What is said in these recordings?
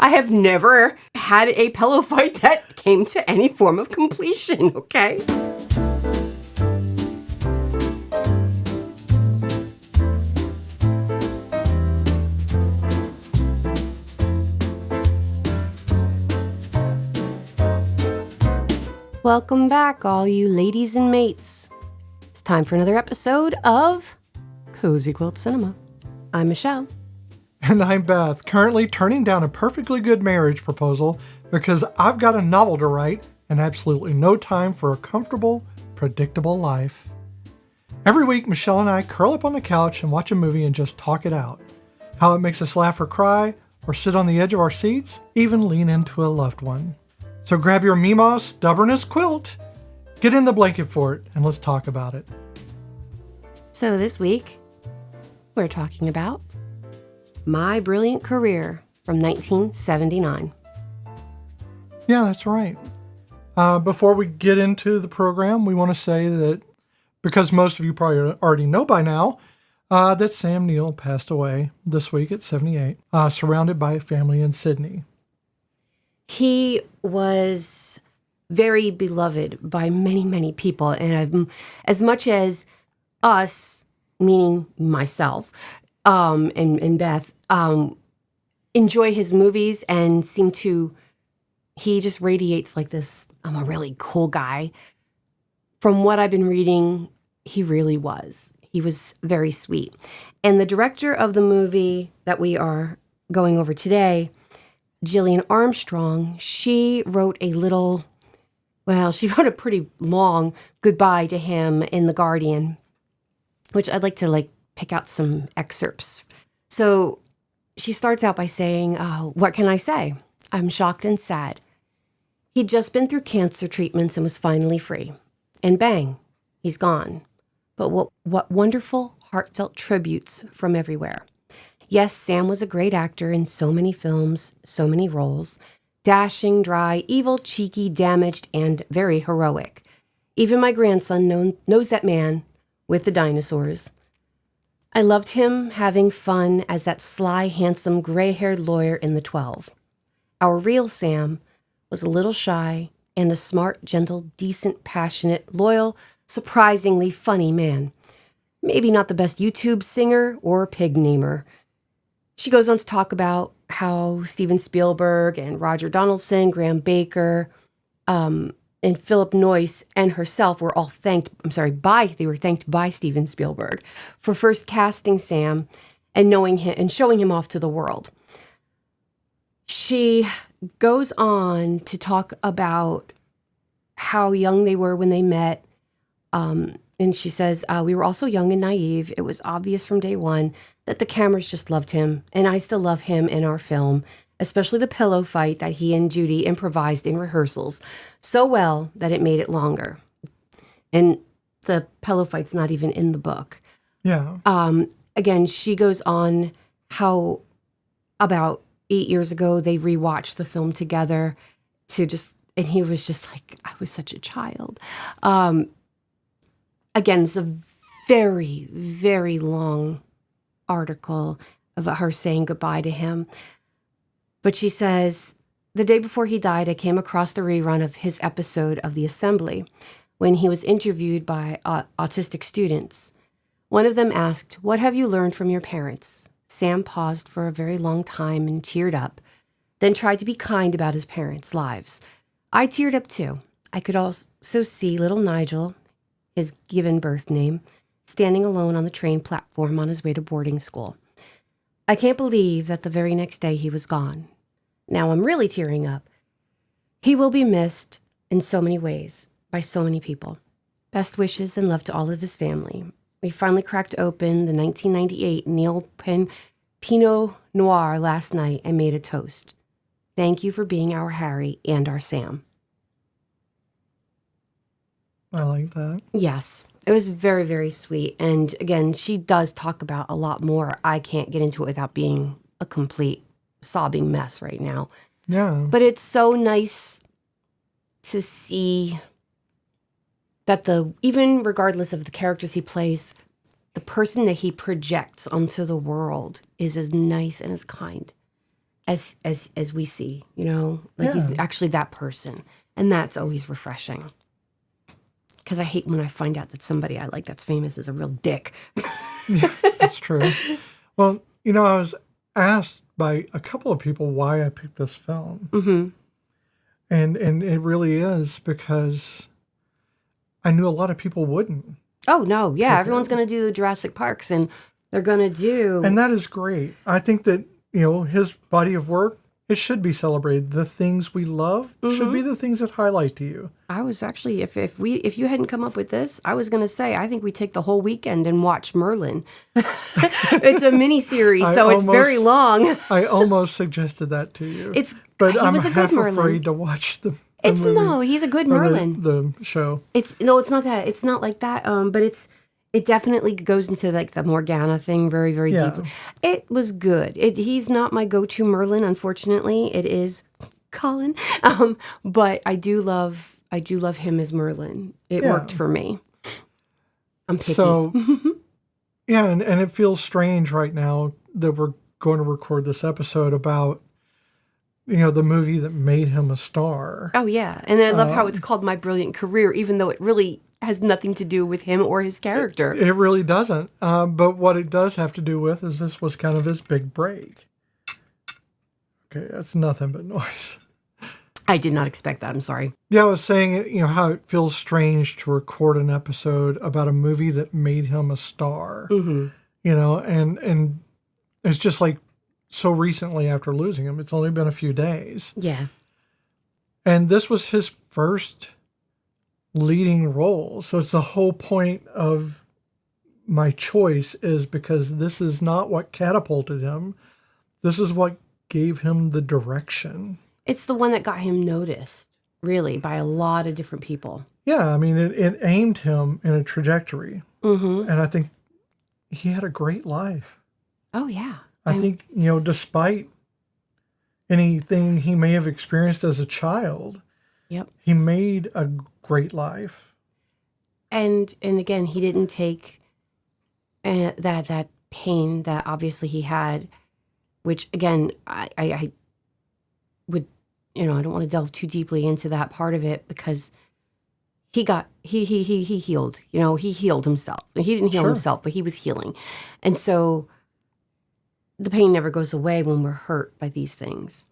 I have never had a pillow fight that came to any form of completion, okay? Welcome back, all you ladies and mates. It's time for another episode of Cozy Quilt Cinema. I'm Michelle. And I'm Beth, currently turning down a perfectly good marriage proposal because I've got a novel to write and absolutely no time for a comfortable, predictable life. Every week, Michelle and I curl up on the couch and watch a movie and just talk it out. How it makes us laugh or cry, or sit on the edge of our seats, even lean into a loved one. So grab your Meemaw stubbornest quilt, get in the blanket for it, and let's talk about it. So this week, we're talking about My Brilliant Career from 1979. Yeah, that's right. Before we get into the program, we want to say that, because most of you probably already know by now, that Sam Neill passed away this week at 78, surrounded by family in Sydney. He was very beloved by many, many people. And as much as us, meaning myself and Beth, enjoy his movies and he just radiates like this, I'm a really cool guy. From what I've been reading, he really was. He was very sweet. And the director of the movie that we are going over today, Gillian Armstrong, she wrote a pretty long goodbye to him in The Guardian, which I'd like to pick out some excerpts. So she starts out by saying, what can I say? I'm shocked and sad. He'd just been through cancer treatments and was finally free. And bang, he's gone. But what wonderful, heartfelt tributes from everywhere. Yes, Sam was a great actor in so many films, so many roles. Dashing, dry, evil, cheeky, damaged, and very heroic. Even my grandson knows that man with the dinosaurs. I loved him having fun as that sly, handsome, gray-haired lawyer in The 12. Our real Sam was a little shy and a smart, gentle, decent, passionate, loyal, surprisingly funny man. Maybe not the best YouTube singer or pig namer. She goes on to talk about how Steven Spielberg and Roger Donaldson, Graham Baker, and Philip Noyce and herself were all thanked by Steven Spielberg for first casting Sam and knowing him and showing him off to the world. She goes on to talk about how young they were when they met. And she says, we were also young and naive. It was obvious from day one that the cameras just loved him, and I still love him in our film, especially the pillow fight that he and Judy improvised in rehearsals so well that it made it longer. And the pillow fight's not even in the book. Yeah. Again, she goes on how about 8 years ago they rewatched the film together and he was just like, I was such a child. Again, it's a very, very long article of her saying goodbye to him. But she says, the day before he died, I came across the rerun of his episode of The Assembly when he was interviewed by autistic students. One of them asked, what have you learned from your parents? Sam paused for a very long time and teared up, then tried to be kind about his parents' lives. I teared up too. I could also see little Nigel, his given birth name, standing alone on the train platform on his way to boarding school. I can't believe that the very next day he was gone. Now I'm really tearing up. He will be missed in so many ways, by so many people. Best wishes and love to all of his family. We finally cracked open the 1998 Neil Pinot Noir last night and made a toast. Thank you for being our Harry and our Sam. I like that. Yes, it was very, very sweet. And again, she does talk about a lot more. I can't get into it without being a complete sobbing mess right now. Yeah. But it's so nice to see that even regardless of the characters he plays, the person that he projects onto the world is as nice and as kind as we see, like he's actually that person. And that's always refreshing. Because I hate when I find out that somebody I like that's famous is a real dick. Yeah, that's true. Well, I was asked by a couple of people why I picked this film. Mm-hmm. And it really is because I knew a lot of people wouldn't. Oh, no. Yeah, everyone's going to do the Jurassic Parks, and they're going to do... And that is great. I think that, his body of work, it should be celebrated. The things we love should be the things that highlight to you. I was actually, if you hadn't come up with this, I was going to say, I think we take the whole weekend and watch Merlin. It's a mini-series, it's very long. I almost suggested that to you. But I'm was a half good Merlin. afraid to watch the It's movie, no, he's a good Merlin. The show. It's not that. It's not like that. But it definitely goes into like the Morgana thing very, very deeply. It was good. He's not my go-to Merlin, unfortunately. It is Colin. But I do love him as Merlin. It worked for me. I'm picky. So and it feels strange right now that we're going to record this episode about the movie that made him a star. Oh, yeah. And I love how it's called My Brilliant Career, even though it really has nothing to do with him or his character. It really doesn't. But what it does have to do with is this was kind of his big break. Okay, that's nothing but noise. I did not expect that. I'm sorry. Yeah, I was saying, how it feels strange to record an episode about a movie that made him a star. Mm-hmm. And it's just like, so recently after losing him. It's only been a few days. Yeah. And this was his first leading role. So it's the whole point of my choice is because this is not what catapulted him. This is what gave him the direction. It's the one that got him noticed, really, by a lot of different people. Yeah, I mean, it aimed him in a trajectory. Mm-hmm. And I think he had a great life. Oh, yeah. I think, despite anything he may have experienced as a child, he made a great life. And again, he didn't take that pain that obviously he had, which again, I would, I don't want to delve too deeply into that part of it because he healed, he healed himself. He didn't heal himself, but he was healing. And so the pain never goes away when we're hurt by these things.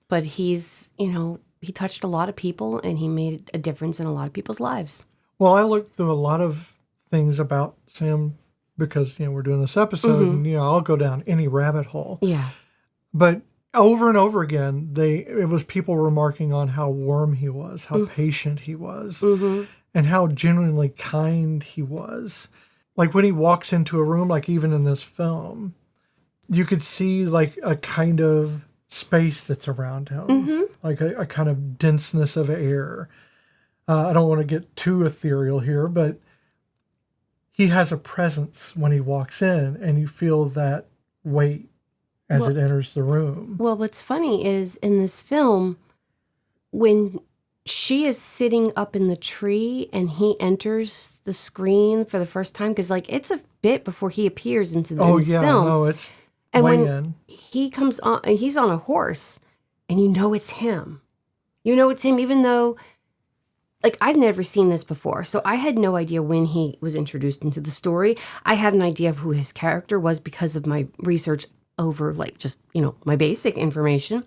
But he's, he touched a lot of people and he made a difference in a lot of people's lives. Well, I looked through a lot of things about Sam because, we're doing this episode and, I'll go down any rabbit hole. Yeah. But over and over again, it was people remarking on how warm he was, how patient he was, and how genuinely kind he was. Like when he walks into a room, like even in this film, you could see like a kind of space that's around him, like a kind of denseness of air. I don't want to get too ethereal here, but he has a presence when he walks in, and you feel that weight as it enters the room. Well, what's funny is in this film, when she is sitting up in the tree and he enters the screen for the first time, because like it's a bit before he appears into the film. No, it's and way when in. He comes on, he's on a horse, and it's him. It's him, even though, like, I've never seen this before, so I had no idea when he was introduced into the story. I had an idea of who his character was because of my research over, like, just, my basic information.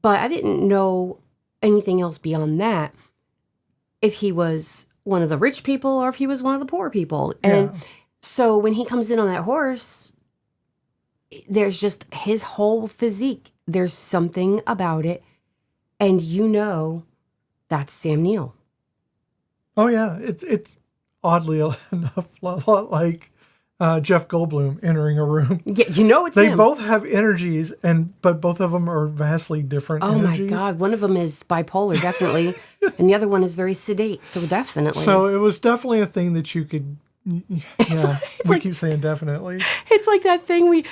But I didn't know anything else beyond that, if he was one of the rich people or if he was one of the poor people. And so when he comes in on that horse, there's just his whole physique. There's something about it. And that's Sam Neill. Oh, yeah. It's oddly enough a lot like Jeff Goldblum entering a room. Yeah, it's they him. both have energies, but both of them are vastly different energies. Oh, my God. One of them is bipolar, definitely. And the other one is very sedate, so definitely. So it was definitely a thing that you could... Yeah, we keep saying definitely. It's like that thing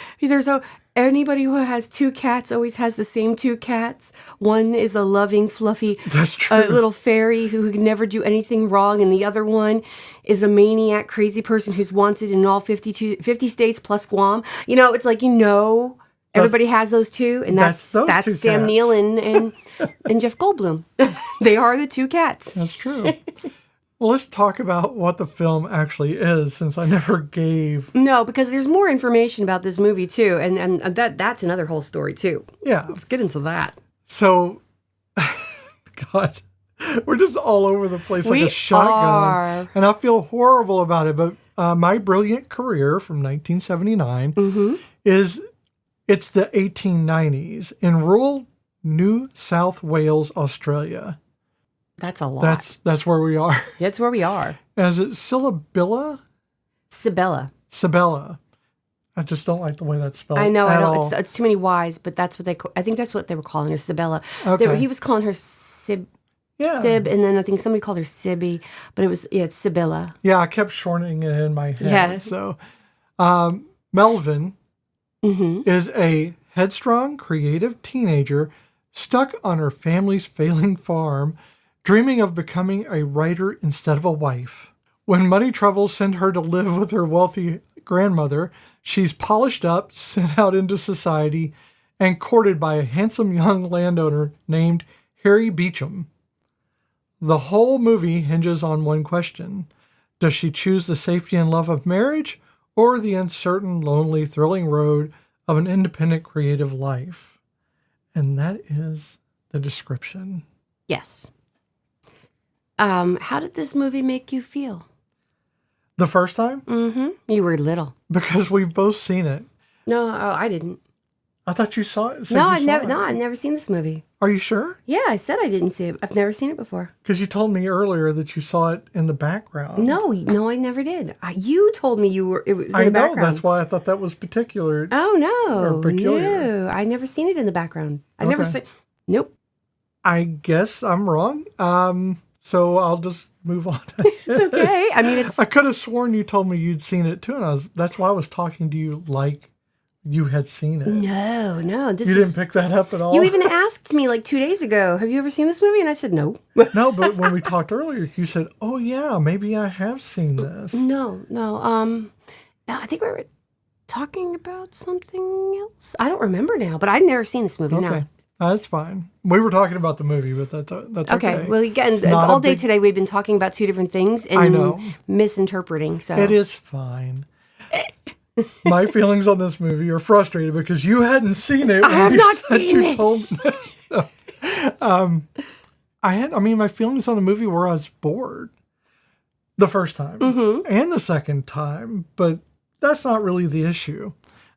anybody who has two cats always has the same two cats. One is a loving, fluffy little fairy who can never do anything wrong, and the other one is a maniac, crazy person who's wanted in all 50 states plus Guam. It's like, Everybody has those two, and that's those two Sam cats. Neill and Jeff Goldblum. They are the two cats. That's true. Well, let's talk about what the film actually is, since I never gave. No, because there's more information about this movie too, and that's another whole story too. Yeah. Let's get into that. So, God, we're just all over the place like We a shotgun. are. And I feel horrible about it. But My Brilliant Career from 1979 it's the 1890s in rural New South Wales, Australia. That's a lot. That's where we are. That's where we are. Is it Sybylla? Sybylla. I just don't like the way that's spelled. I know. at I don't. all. It's too many Y's, but that's what I think that's what they were calling her, Sybylla. Okay. He was calling her Sib, Yeah. and then I think somebody called her Sibby, but it's Sybylla. Yeah, I kept shortening it in my head. Yes. So, Melvyn is a headstrong, creative teenager stuck on her family's failing farm, dreaming of becoming a writer instead of a wife. When money troubles send her to live with her wealthy grandmother, she's polished up, sent out into society, and courted by a handsome young landowner named Harry Beecham. The whole movie hinges on one question. Does she choose the safety and love of marriage or the uncertain, lonely, thrilling road of an independent, creative life? And that is the description. Yes. How did this movie make you feel? The first time? You were little. Because we've both seen it. No, I didn't. I thought you saw it. No, I've never seen this movie. Are you sure? Yeah, I said I didn't see it. I've never seen it before. Because you told me earlier that you saw it in the background. No, I never did. You told me it was in the I know, background. that's why I thought that was particular. Oh no, Or peculiar. no! I never seen it in the background. I Okay. never seen. Nope. I guess I'm wrong. So I'll just move on. It's okay. I mean, it's I could have sworn you told me you'd seen it too, and that's why I was talking to you like you had seen it. no. This You was, didn't pick that up at all. You even asked me like 2 days ago, "Have you ever seen this movie?" And I said, "No." No, but when we talked earlier, you said, "Oh yeah, maybe I have seen this." No. I think we were talking about something else. I don't remember now, but I've never seen this movie. Okay, that's fine. We were talking about the movie, but that's No. okay. Okay. Well, again, It's not all a day big- today we've been talking about two different things and I know. misinterpreting. So It is fine. My feelings on this movie are frustrated because you hadn't seen it. I have you not said seen you it. Told my feelings on the movie were I was bored the first time and the second time, but that's not really the issue.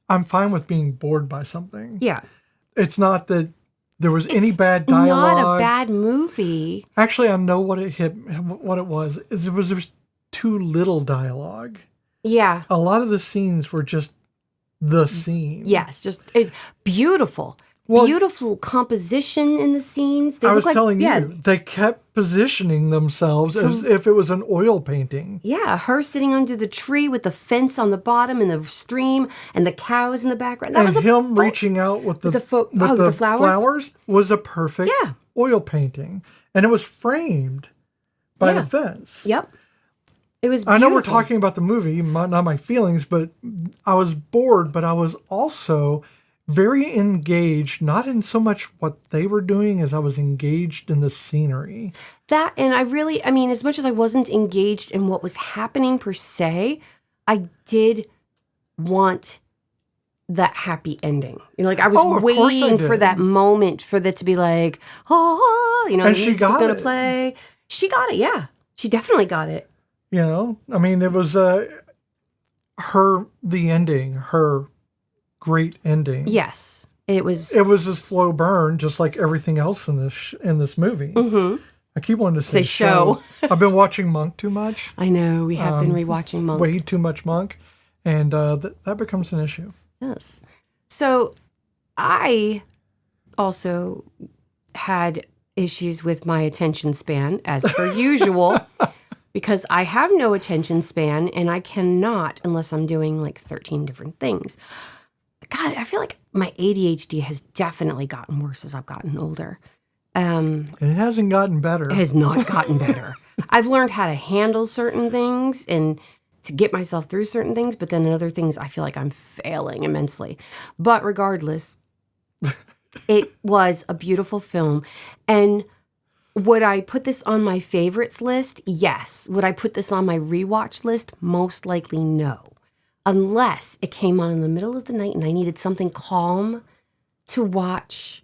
I'm fine with being bored by something. Yeah. It's not that there was any bad dialogue. Not a bad movie. Actually, I know what it was. There was too little dialogue. Yeah. A lot of the scenes were just the scene. Yes. Just beautiful. Well, Beautiful composition in the scenes. They I look was like, telling yeah, you, they kept positioning themselves as if it was an oil painting. Yeah, her sitting under the tree with the fence on the bottom and the stream and the cows in the background. That And was him reaching out with the flowers was a perfect Yeah. oil painting. And it was framed by the fence. Yep. It was I know we're beautiful. talking about the movie, not my feelings, but I was bored, but I was also very engaged, not in so much what they were doing as I was engaged in the scenery. That, and I mean, as much as I wasn't engaged in what was happening per se, I did want that happy ending. You know, like I was Oh, of course I waiting for did. that moment for that to be like, oh, you know, And the she music was got going it. to play. She got it, yeah. She definitely got it. You know, I mean, it was the ending, her great ending. Yes, it was. It was a slow burn, just like everything else in this movie. Mm-hmm. I keep wanting to say show. I've been watching Monk too much, I know we have been rewatching Monk. way too much Monk, and that becomes an issue. Yes. So I also had issues with my attention span, as per usual, because I have no attention span and I cannot unless I'm doing like 13 different things. God, I feel like my ADHD has definitely gotten worse as I've gotten older. And it hasn't gotten better. It has not gotten better. I've learned how to handle certain things and to get myself through certain things, but then in other things, I feel like I'm failing immensely. But regardless, it was a beautiful film. And would I put this on my favorites list? Yes. Would I put this on my rewatch list? Most likely no. Unless it came on in the middle of the night and I needed something calm to watch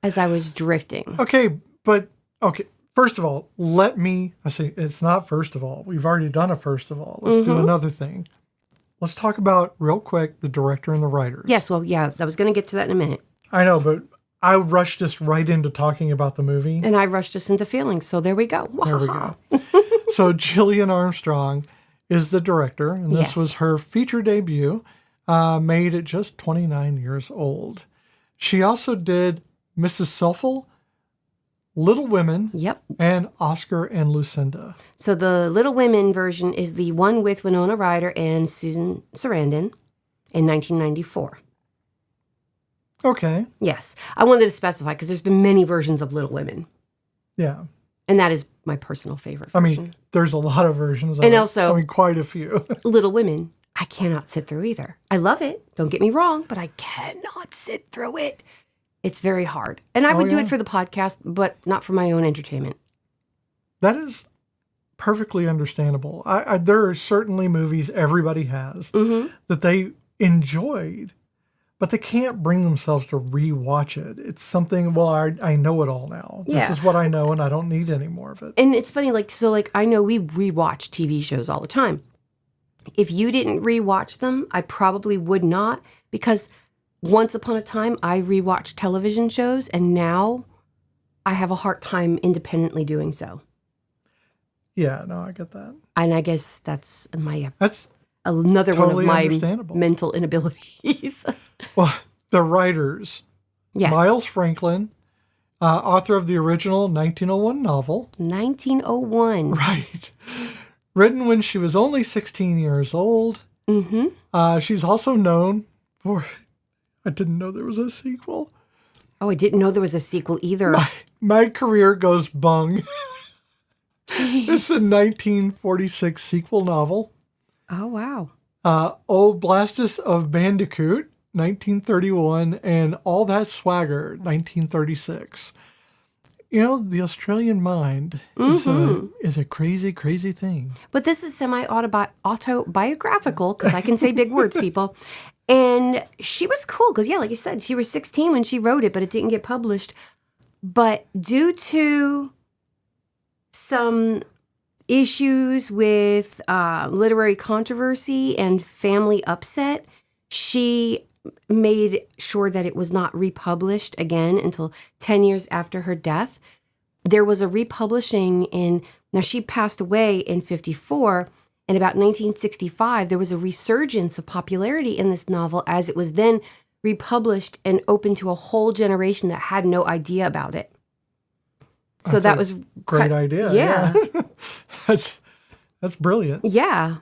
as I was drifting. Okay. First of all, I say it's not first of all. We've already done a first of all. Let's do another thing. Let's talk about, real quick, the director and the writers. Yes, well, yeah, I was going to get to that in a minute. I know, but I rushed us right into talking about the movie. And I rushed us into feelings, so there we go. There we go. So Gillian Armstrong is the director, and this was her feature debut, made at just 29 years old. She also did Mrs. Selfel, Little Women, and Oscar and Lucinda. So the Little Women version is the one with Winona Ryder and Susan Sarandon in 1994. Okay. Yes. I wanted to specify because there's been many versions of Little Women. Yeah. And that is my personal favorite version. I mean, there's a lot of versions of and it. Also, quite a few. Little Women, I cannot sit through either. I love it. Don't get me wrong, but I cannot sit through it. It's very hard. And I would do it for the podcast, but not for my own entertainment. That is perfectly understandable. There are certainly movies everybody has that they enjoyed, but they can't bring themselves to rewatch it. It's something, I know it all now. Yeah. This is what I know, and I don't need any more of it. And it's funny, I know we rewatch TV shows all the time. If you didn't rewatch them, I probably would not, because once upon a time, I rewatched television shows, and now I have a hard time independently doing so. Yeah, no, I get that. And I guess that's another totally one of my mental inabilities. Well, the writers, Miles Franklin, author of the original 1901 novel. 1901. Right. Written when she was only 16 years old. Mm-hmm. She's also known for... I didn't know there was a sequel. Oh, I didn't know there was a sequel either. My career goes bung. It's a 1946 sequel novel. Oh, wow. Old Blastus of Bandicoot, 1931, and All That Swagger, 1936. You know, the Australian mind is a crazy, crazy thing. But this is semi-autobiographical, because I can say big words, people. And she was cool, because, like you said, she was 16 when she wrote it, but it didn't get published. But due to some issues with literary controversy and family upset, she made sure that it was not republished again until 10 years after her death. There was a republishing now she passed away in 1954, and about 1965, there was a resurgence of popularity in this novel as it was then republished and open to a whole generation that had no idea about it. So that was great idea. Yeah. That's brilliant. Yeah.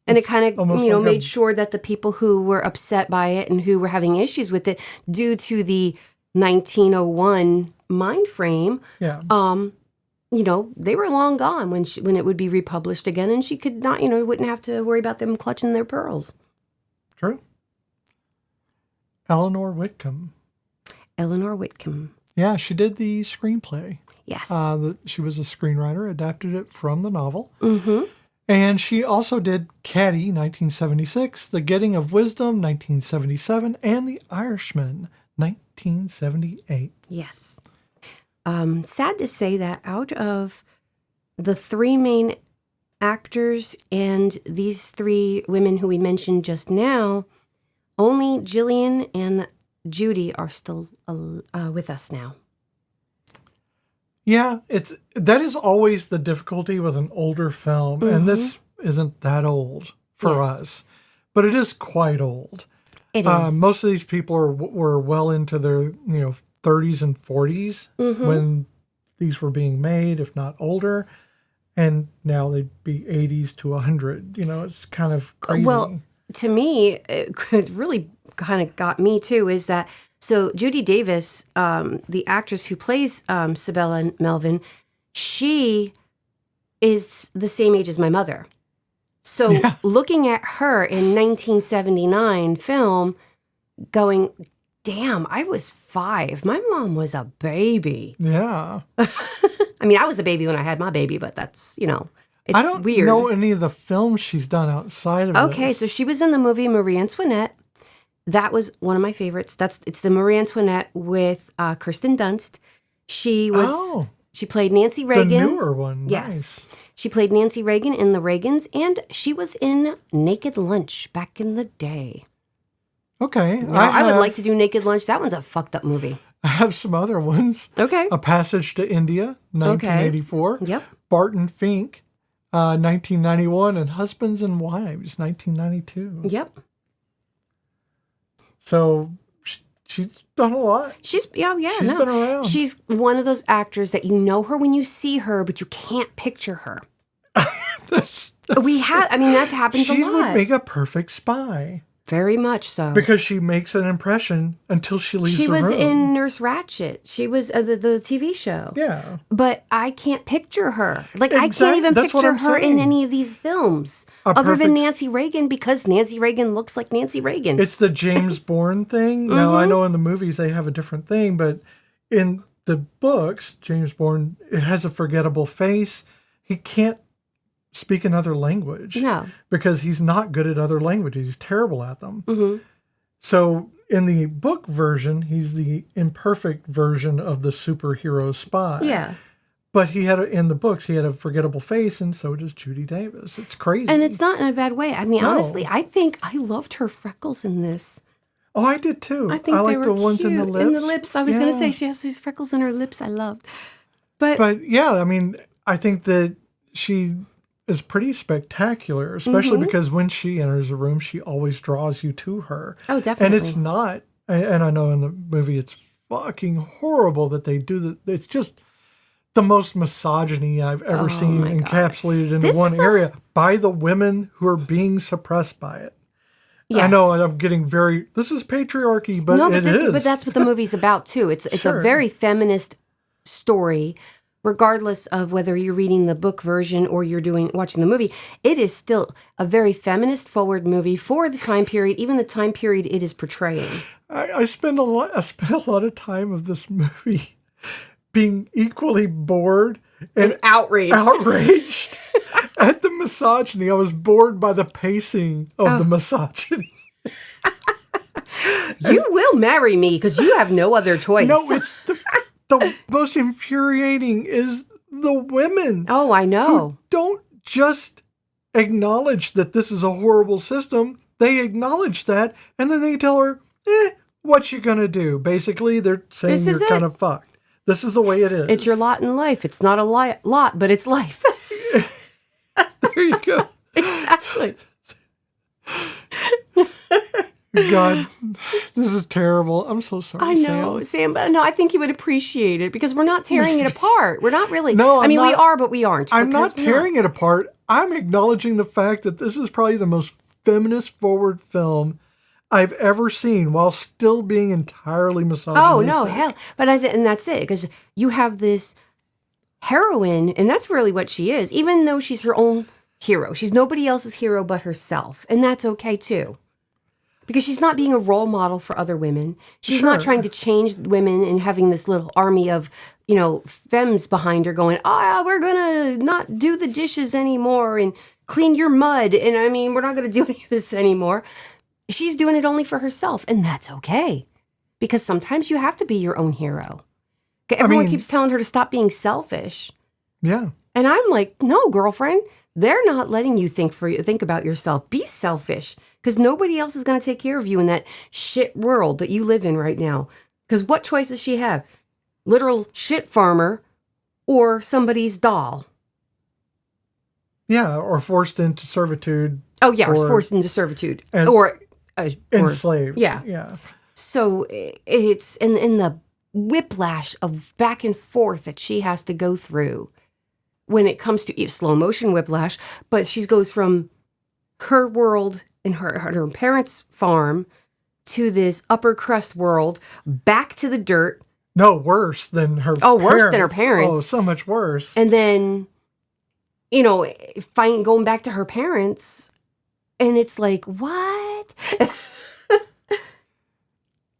And it kind of, made sure that the people who were upset by it and who were having issues with it due to the 1901 mind frame, they were long gone when it would be republished again, and she could not, wouldn't have to worry about them clutching their pearls. True. Eleanor Whitcomb. Yeah, she did the screenplay. Yes. She was a screenwriter, adapted it from the novel. Mm-hmm. And she also did Caddy, 1976, The Getting of Wisdom, 1977, and The Irishman, 1978. Yes. Sad to say that out of the three main actors and these three women who we mentioned just now, only Gillian and Judy are still with us now. Yeah, that is always the difficulty with an older film, and this isn't that old for us, but it is quite old. It is. Most of these people were well into their 30s and 40s when these were being made, if not older, and now they'd be 80s to 100. It's kind of crazy. Well, to me, it really kind of got me too, is that so Judy Davis, the actress who plays Sybylla Melvyn, she is the same age as my mother. So looking at her in 1979 film, going, damn, I was 5. My mom was a baby. Yeah. I mean, I was a baby when I had my baby, but that's, it's I don't weird. know any of the films she's done outside of Okay, this. so she was in the movie Marie Antoinette. That was one of my favorites. It's the Marie Antoinette with Kirsten Dunst. She played Nancy Reagan. The newer one. Yes. Nice. She played Nancy Reagan in The Reagans, and she was in Naked Lunch back in the day. Okay. Now, I would like to do Naked Lunch. That one's a fucked up movie. I have some other ones. Okay. A Passage to India, 1984. Yep. Barton Fink, 1991. And Husbands and Wives, 1992. Yep. So she's done a lot. She's been around. She's one of those actors that you know her when you see her, but you can't picture her. That happens a lot. She would make a perfect spy. Very much so. Because she makes an impression until she leaves the room. She was in Nurse Ratched. She was the TV show. Yeah. But I can't picture her. I can't even picture her in any of these films. Other than Nancy Reagan, because Nancy Reagan looks like Nancy Reagan. It's the James Bourne thing. Now, I know in the movies they have a different thing, but in the books, James Bourne, it has a forgettable face. He can't speak another language. No. Because he's not good at other languages. He's terrible at them. Mm-hmm. So in the book version, he's the imperfect version of the superhero spy. Yeah. But in the books, he had a forgettable face, and so does Judy Davis. It's crazy. And it's not in a bad way. I mean, honestly, I think I loved her freckles in this. Oh, I did too. I think they were the ones cute. in the lips. In the lips. I was going to say she has these freckles in her lips I loved. But yeah, I mean, I think that she is pretty spectacular, especially because when she enters a room, she always draws you to her. Oh, definitely. And it's not, and I know in the movie it's fucking horrible that they do that. It's just the most misogyny I've ever seen encapsulated into one area by the women who are being suppressed by it. Yes. I know I'm getting this is patriarchy, but But that's what the movie's about too. It's a very feminist story. Regardless of whether you're reading the book version or you're watching the movie, it is still a very feminist-forward movie for the time period, even the time period it is portraying. I spent a lot of time of this movie being equally bored and outraged at the misogyny. I was bored by the pacing of the misogyny. You will marry me because you have no other choice. No, it's the most infuriating is the women. Oh, I know. Who don't just acknowledge that this is a horrible system. They acknowledge that, and then they tell her, what you gonna do? Basically, they're saying you're kind of fucked. This is the way it is. It's your lot in life. It's not a lot, but it's life. There you go. Exactly. God, this is terrible. I'm so sorry, I know, Sam, but no, I think you would appreciate it because we're not tearing it apart. We're not really. No, we are, but we aren't. I'm not tearing it apart. I'm acknowledging the fact that this is probably the most feminist-forward film I've ever seen while still being entirely misogynistic. Oh, no, hell. But and that's it, because you have this heroine, and that's really what she is, even though she's her own hero. She's nobody else's hero but herself, and that's okay, too. Because she's not being a role model for other women. She's not trying to change women and having this little army of, femmes behind her going, we're going to not do the dishes anymore and clean your mud. And I mean, we're not going to do any of this anymore. She's doing it only for herself. And that's okay. Because sometimes you have to be your own hero. Everyone keeps telling her to stop being selfish. Yeah. And I'm like, no, girlfriend. They're not letting you think about yourself. Be selfish, because nobody else is going to take care of you in that shit world that you live in right now. Because what choice does she have? Literal shit farmer or somebody's doll? Yeah, or forced into servitude. Oh, yeah, or forced into servitude. Or enslaved. Yeah. Yeah. So it's in the whiplash of back and forth that she has to go through. When it comes to slow motion whiplash, but she goes from her world and her parents' farm to this upper crust world, back to the dirt. No, worse than her parents. Oh, worse than her parents. Oh, so much worse. And then going back to her parents, and it's like, what?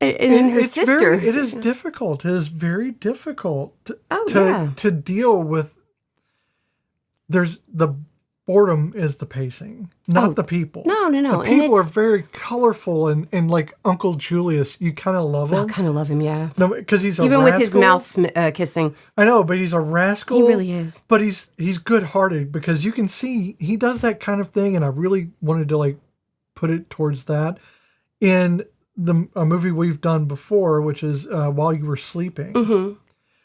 and then her sister. It is difficult. It is very difficult to deal with. There's the boredom is the pacing, not the people. No. The people are very colorful and like Uncle Julius, you kind of love him. I kind of love him, yeah. No, because he's even rascal. with his mouth kissing. I know, but he's a rascal. He really is. But he's good-hearted because you can see he does that kind of thing, and I really wanted to like put it towards that in a movie we've done before, which is While You Were Sleeping. Mm-hmm.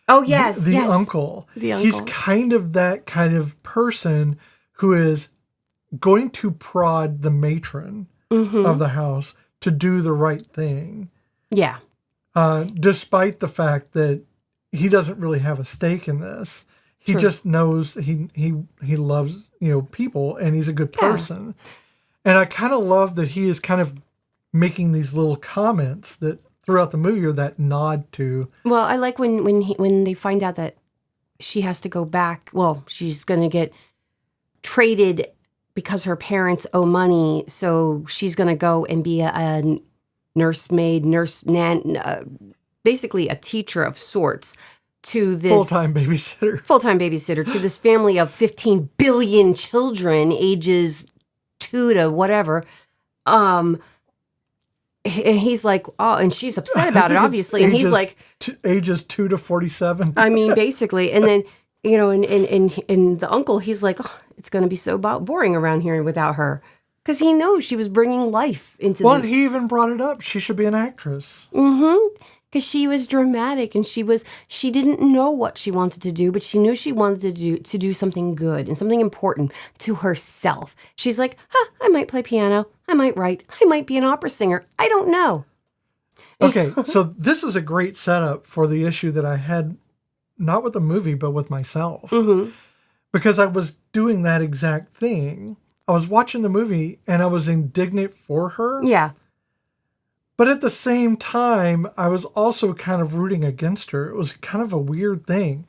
Oh yes, the uncle. The uncle. He's kind of that kind of person who is going to prod the matron of the house to do the right thing. Yeah. Despite the fact that he doesn't really have a stake in this. He just knows he loves, people, and he's a good person. And I kind of love that he is kind of making these little comments that throughout the movie are that nod to. Well, I like when they find out that she has to go back. Well, she's going to get traded because her parents owe money, so she's going to go and be a nursemaid, basically a teacher of sorts to this full-time babysitter to this family of 15 billion children, ages 2 to whatever. And he's like, oh, and she's upset about it, obviously. And he's like, ages 2 to 47. I mean, basically. And then, and the uncle, he's like, oh, it's going to be so boring around here without her. Because he knows she was bringing life into Well, he even brought it up. She should be an actress. Mm-hmm. Because she was dramatic and she didn't know what she wanted to do, but she knew she wanted to do something good and something important to herself. She's like, I might play piano. I might write. I might be an opera singer. I don't know. Okay, so this is a great setup for the issue that I had, not with the movie, but with myself. Mm-hmm. Because I was doing that exact thing. I was watching the movie and I was indignant for her. Yeah. But at the same time, I was also kind of rooting against her. It was kind of a weird thing.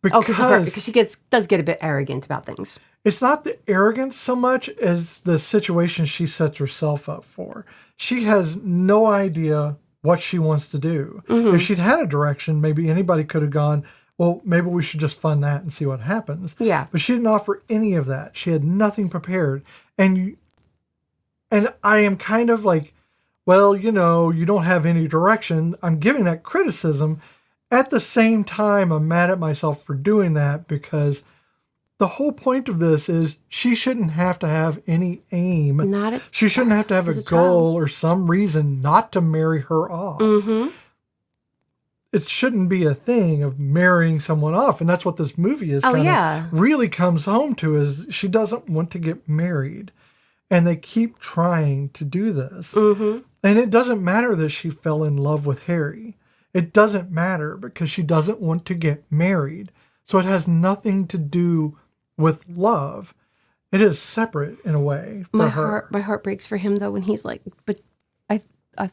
Because she does get a bit arrogant about things. It's not the arrogance so much as the situation she sets herself up for. She has no idea what she wants to do. Mm-hmm. If she'd had a direction, maybe anybody could have gone, well, maybe we should just fund that and see what happens. Yeah. But she didn't offer any of that. She had nothing prepared. And I am kind of like, well, you don't have any direction. I'm giving that criticism. At the same time, I'm mad at myself for doing that because the whole point of this is she shouldn't have to have any aim. She shouldn't have to have a goal or some reason not to marry her off. Mm-hmm. It shouldn't be a thing of marrying someone off. And that's what this movie is really comes home to is she doesn't want to get married. And they keep trying to do this. Mm-hmm. And it doesn't matter that she fell in love with Harry. It doesn't matter because she doesn't want to get married. So it has nothing to do with love. It is separate in a way for her. My heart breaks for him, though, when he's like, but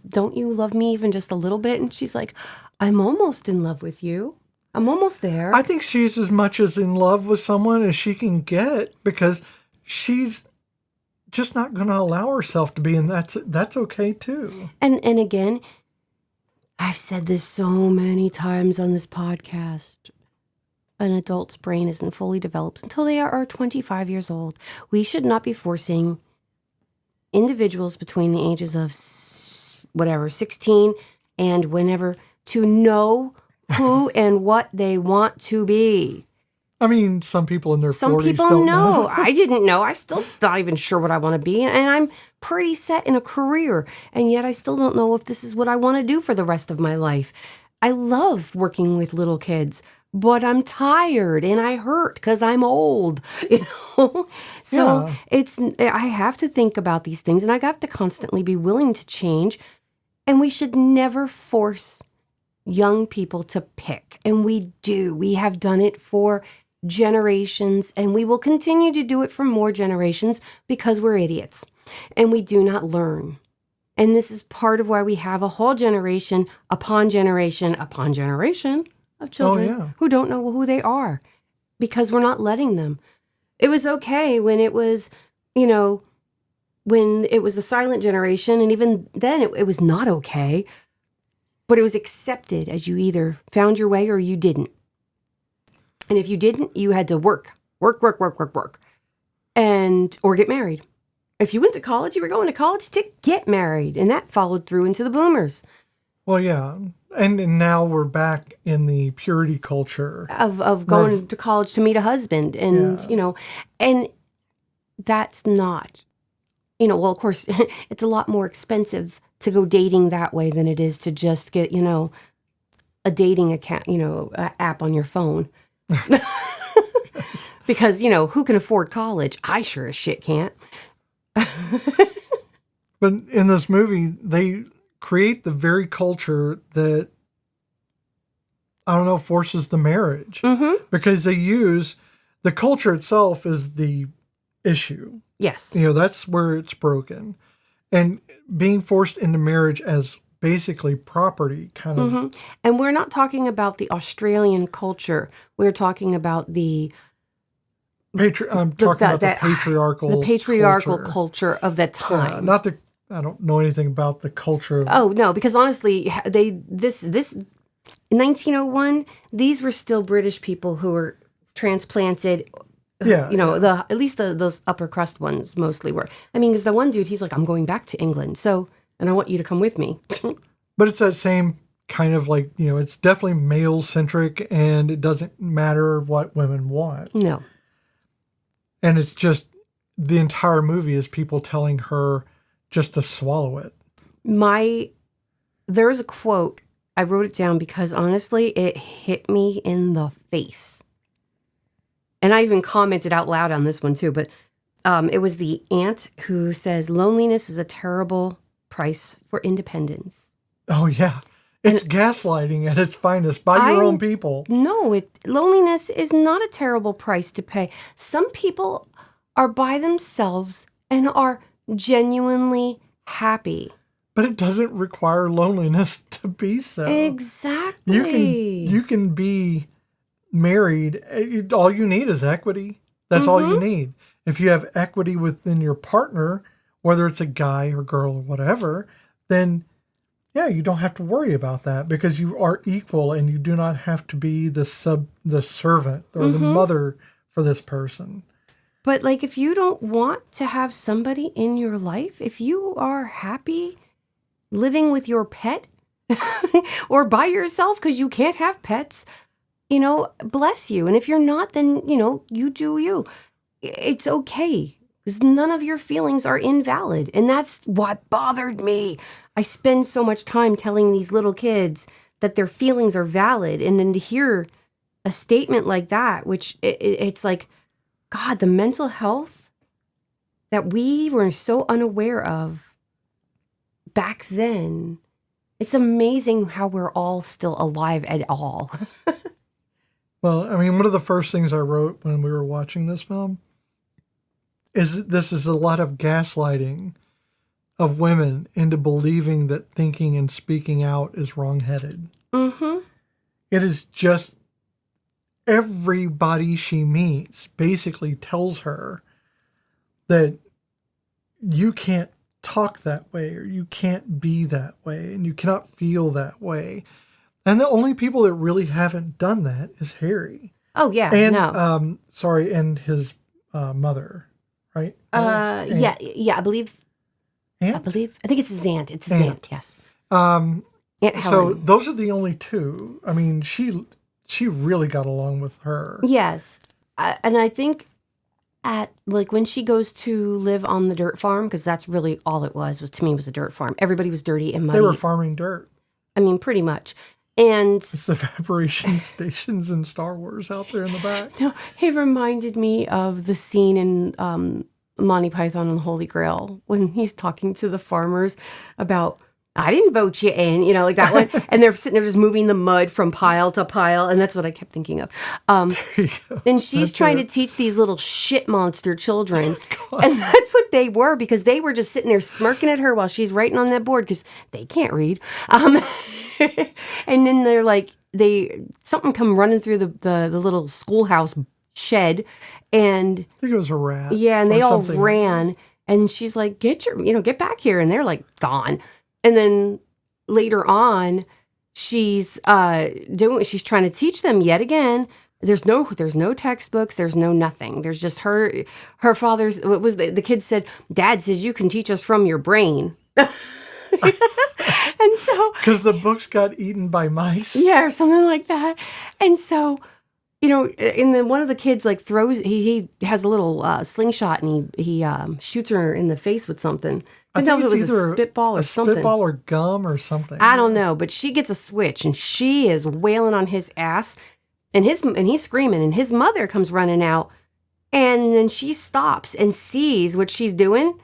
don't you love me even just a little bit? And she's like, I'm almost in love with you. I'm almost there. I think she's as much as in love with someone as she can get because she's just not going to allow herself to be, and that's okay too. And again, I've said this so many times on this podcast. An adult's brain isn't fully developed until they are 25 years old. We should not be forcing individuals between the ages of 16 and whenever to know who and what they want to be. I mean, some people in their 40s don't know. Some people know. I didn't know. I still not even sure what I want to be. And I'm pretty set in a career. And yet I still don't know if this is what I want to do for the rest of my life. I love working with little kids, but I'm tired and I hurt because I'm old. So I have to think about these things and I have to constantly be willing to change. And we should never force young people to pick. And we do. We have done it for generations, and we will continue to do it for more generations because we're idiots and we do not learn. And this is part of why we have a whole generation upon generation upon generation of children who don't know who they are because we're not letting them. It was okay when it was, when it was the silent generation. And even then, it was not okay. But it was accepted as you either found your way or you didn't. And if you didn't, you had to work. Or get married. If you went to college, you were going to college to get married. And that followed through into the boomers. Well, yeah. And now we're back in the purity culture. Of going to college to meet a husband. And, and that's not, well, of course, it's a lot more expensive to go dating that way than it is to just get, a dating account, app on your phone. Because, who can afford college? I sure as shit can't. But in this movie, they create the very culture that, I don't know, forces the marriage. Mm-hmm. Because they use, the culture itself is the issue. Yes. That's where it's broken. And being forced into marriage as basically property kind of. Mm-hmm. And we're not talking about the Australian culture. We're talking about the... I'm talking about the patriarchal culture of that time. I don't know anything about the culture. Oh no, because honestly, this in 1901, these were still British people who were transplanted. Yeah, at least those upper crust ones mostly were. I mean, because the one dude, he's like, I'm going back to England, and I want you to come with me. But it's that same kind of like, it's definitely male centric, and it doesn't matter what women want. No. And it's just, the entire movie is people telling her just to swallow it. There's a quote, I wrote it down because honestly, it hit me in the face. And I even commented out loud on this one too, but it was the aunt who says, loneliness is a terrible price for independence. Oh, yeah. It's gaslighting at its finest by your own people. No, loneliness is not a terrible price to pay. Some people are by themselves and are genuinely happy. But it doesn't require loneliness to be so. Exactly. You can be married. All you need is equity. That's all you need. If you have equity within your partner, whether it's a guy or girl or whatever, then you don't have to worry about that because you are equal and you do not have to be the servant or the mother for this person. But like, if you don't want to have somebody in your life, if you are happy living with your pet or by yourself because you can't have pets, bless you. And if you're not, then, you do you. It's okay. Because none of your feelings are invalid. And that's what bothered me. I spend so much time telling these little kids that their feelings are valid. And then to hear a statement like that, which it's like, God, the mental health that we were so unaware of back then, it's amazing how we're all still alive at all. Well, I mean, one of the first things I wrote when we were watching this film is this is a lot of gaslighting of women into believing that thinking and speaking out is wrong-headed. Mm-hmm. It is just everybody she meets basically tells her that you can't talk that way or you can't be that way and you cannot feel that way. And the only people that really haven't done that is Harry. Oh, yeah. And, no. And his mother, right? Yeah, I believe. Aunt? I think it's his aunt. It's his aunt, yes. Aunt Helen. So those are the only two. I mean, she really got along with her. Yes. And I think when she goes to live on the dirt farm, because that's really all it was to me was a dirt farm. Everybody was dirty and muddy. They were farming dirt. I mean, pretty much. And it's the evaporation stations in Star Wars out there in the back. No, it reminded me of the scene in Monty Python and the Holy Grail when he's talking to the farmers about, I didn't vote you in, like that one. And they're sitting there just moving the mud from pile to pile. And that's what I kept thinking of. There you go. And she's trying to teach these little shit monster children. And that's what they were, because they were just sitting there smirking at her while she's writing on that board because they can't read. And then they're like, something come running through the little schoolhouse shed, and I think it was a rat. yeah, and they or all something. ran, and she's like, get back here, and they're like gone. And then later on, she's trying to teach them yet again. There's no textbooks, there's no nothing. There's just her father's, what was the kid said, Dad says you can teach us from your brain. And so, Because the books got eaten by mice. yeah, or something like that. And so, and then one of the kids like throws, he has a little slingshot, and he shoots her in the face with something. I don't know if it was a spitball or something. Spitball or gum or something. I don't know, but she gets a switch, and she is wailing on his ass, and he's screaming, and his mother comes running out, and then she stops and sees what she's doing,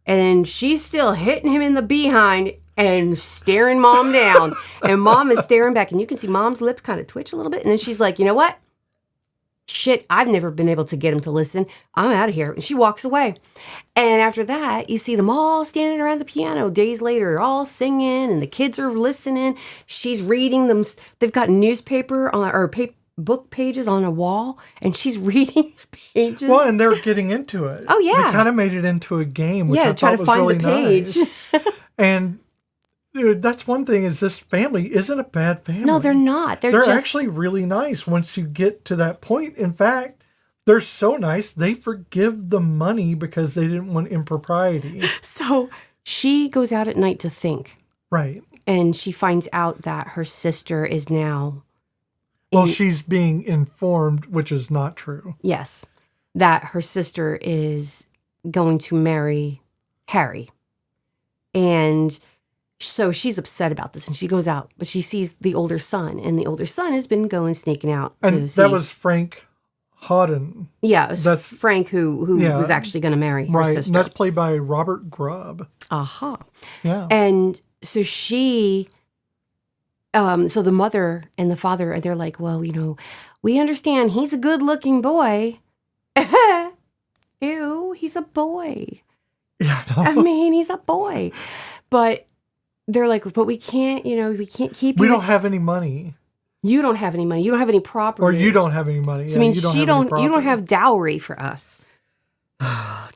and she's still hitting him in the behind and staring Mom down, and Mom is staring back, and you can see Mom's lips kind of twitch a little bit, and then she's like, you know what? Shit, I've never been able to get him to listen. I'm out of here. And she walks away. And after that, you see them all standing around the piano days later, all singing, and the kids are listening. She's reading them. They've got newspaper book pages on a wall, and she's reading the pages. Well, and they're getting into it. Oh, yeah. They kind of made it into a game, which I try thought to was find really the page. nice. And that's one thing, is this family isn't a bad family. No, they're not. They're just actually really nice once you get to that point. In fact, they're so nice, they forgive the money because they didn't want impropriety. So she goes out at night to think. Right. And she finds out that her sister is now... Well, she's being informed, which is not true. Yes. That her sister is going to marry Harry. And so she's upset about this, and she goes out, but she sees the older son, and the older son has been sneaking out. And that was Frank Hawden. Yeah, it was Frank who was actually going to marry her sister. And that's played by Robert Grubb. Aha. Yeah. And so she... so the mother and the father, they're like, well, we understand he's a good-looking boy. Ew, he's a boy. Yeah, I mean, he's a boy. But they're like, but we can't keep... We don't have any money. You don't have any money. You don't have any property. Or you don't have any money. So, you don't have dowry for us.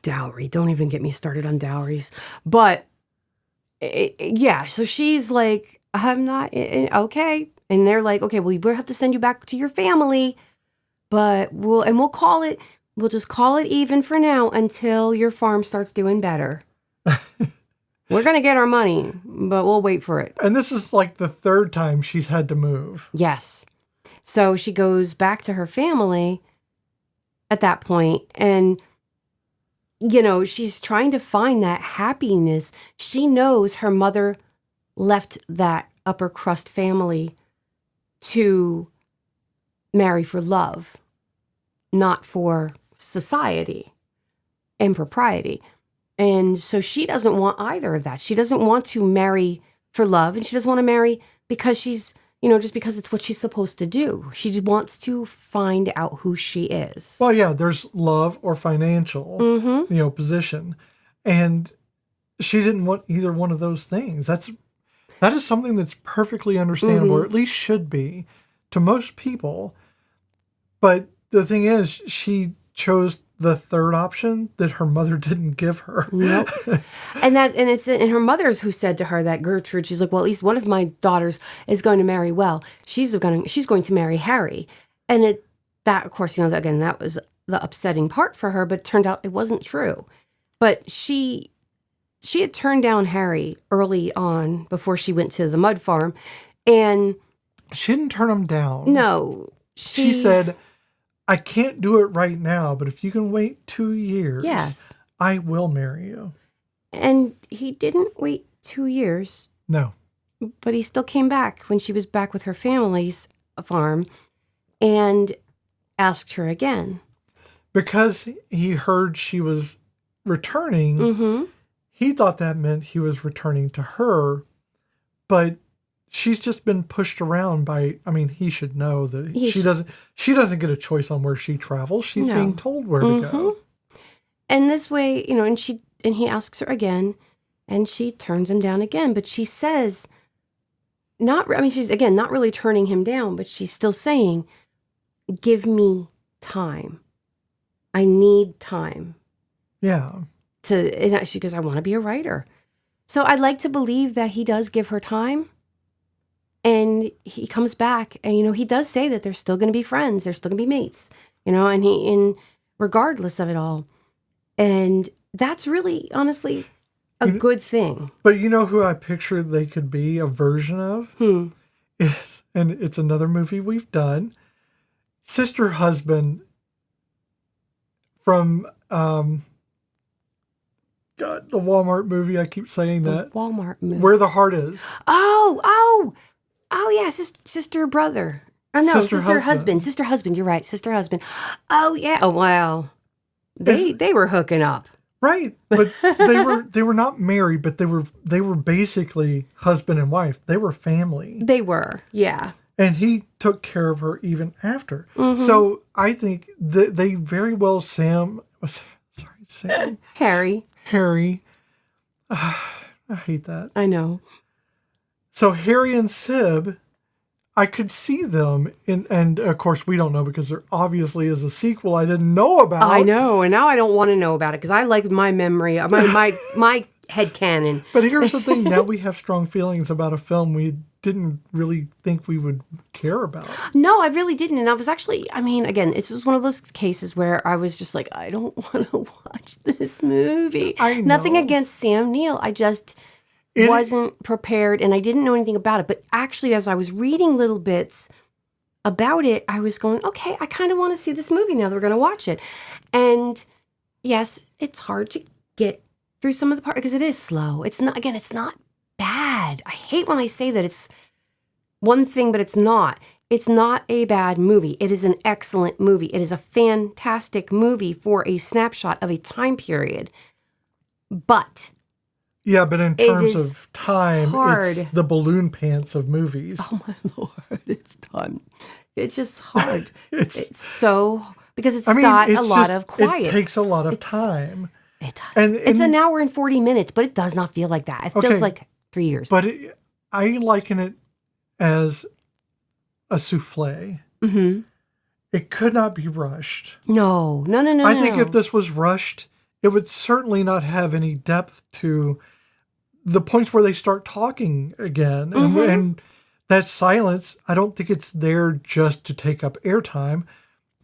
Dowry. Don't even get me started on dowries. But, so she's like... I'm not, okay. And they're like, okay, well, we'll have to send you back to your family, but we'll just call it even for now until your farm starts doing better. We're going to get our money, but we'll wait for it. And this is like the third time she's had to move. Yes. So she goes back to her family at that point, and, she's trying to find that happiness. She knows her mother left that upper crust family to marry for love, not for society and propriety. And so she doesn't want either of that. She doesn't want to marry for love, and she doesn't want to marry because she's, just because it's what she's supposed to do. She wants to find out who she is. Well, yeah, there's love or financial, position. And she didn't want either one of those things. That is something that's perfectly understandable, or at least should be, to most people. But the thing is, she chose the third option that her mother didn't give her. Nope. and her mother's who said to her, that Gertrude, she's like, well, at least one of my daughters is going to marry well. She's going to marry Harry. And that, of course, again, that was the upsetting part for her, but it turned out it wasn't true. But she had turned down Harry early on before she went to the mud farm. And she didn't turn him down. No. She said, I can't do it right now, but if you can wait 2 years, yes, I will marry you. And he didn't wait 2 years. No. But he still came back when she was back with her family's farm and asked her again. Because he heard she was returning, he thought that meant he was returning to her, but she's just been pushed around by, he should know that she doesn't get a choice on where she travels. She's being told where to go. And this way, and he asks her again, and she turns him down again, but she says, she's again not really turning him down, but she's still saying, give me time. I need time. Yeah. And she goes, I want to be a writer. So I'd like to believe that he does give her time. And he comes back and, he does say that they're still going to be friends. They're still going to be mates, and regardless of it all. And that's really, honestly, a good thing. But you know who I picture they could be a version of? And it's another movie we've done. Sister Husband from God, the Walmart movie. I keep saying that. Walmart movie. Where the Heart Is. Oh, yeah, sister brother. Oh, no, sister husband. Sister husband, you're right, sister husband. Oh, yeah, oh, wow. They were hooking up. Right, but they were not married, but they were basically husband and wife. They were family. They were, yeah. And he took care of her even after. Mm-hmm. So I think they very well, Sam. Harry. I hate that. I know. So Harry and Syb, I could see them and of course we don't know because there obviously is a sequel I didn't know about. I know, and now I don't want to know about it because I like my memory, my headcanon. But here's the thing, now we have strong feelings about a film we didn't really think we would care about. No, I really didn't. And I was actually, again, it's just one of those cases where I was just like, I don't want to watch this movie. I know. Nothing against Sam Neill. I just wasn't prepared and I didn't know anything about it. But actually, as I was reading little bits about it, I was going, okay, I kind of want to see this movie now that we're going to watch it. And yes, it's hard to get through some of the parts because it is slow. It's not bad. I hate when I say that it's one thing, but it's not. It's not a bad movie. It is an excellent movie. It is a fantastic movie for a snapshot of a time period. But yeah, but in terms of time, hard. It's the balloon pants of movies. Oh my Lord, it's done. It's just hard. it's so because it's got a lot of quiet. It takes a lot of time. It does. And it's an hour and 40 minutes, but it does not feel like that. It feels like 3 years. But I liken it as a souffle. Mm-hmm. It could not be rushed. No. I think if this was rushed, it would certainly not have any depth to the points where they start talking again. Mm-hmm. And that silence, I don't think it's there just to take up airtime.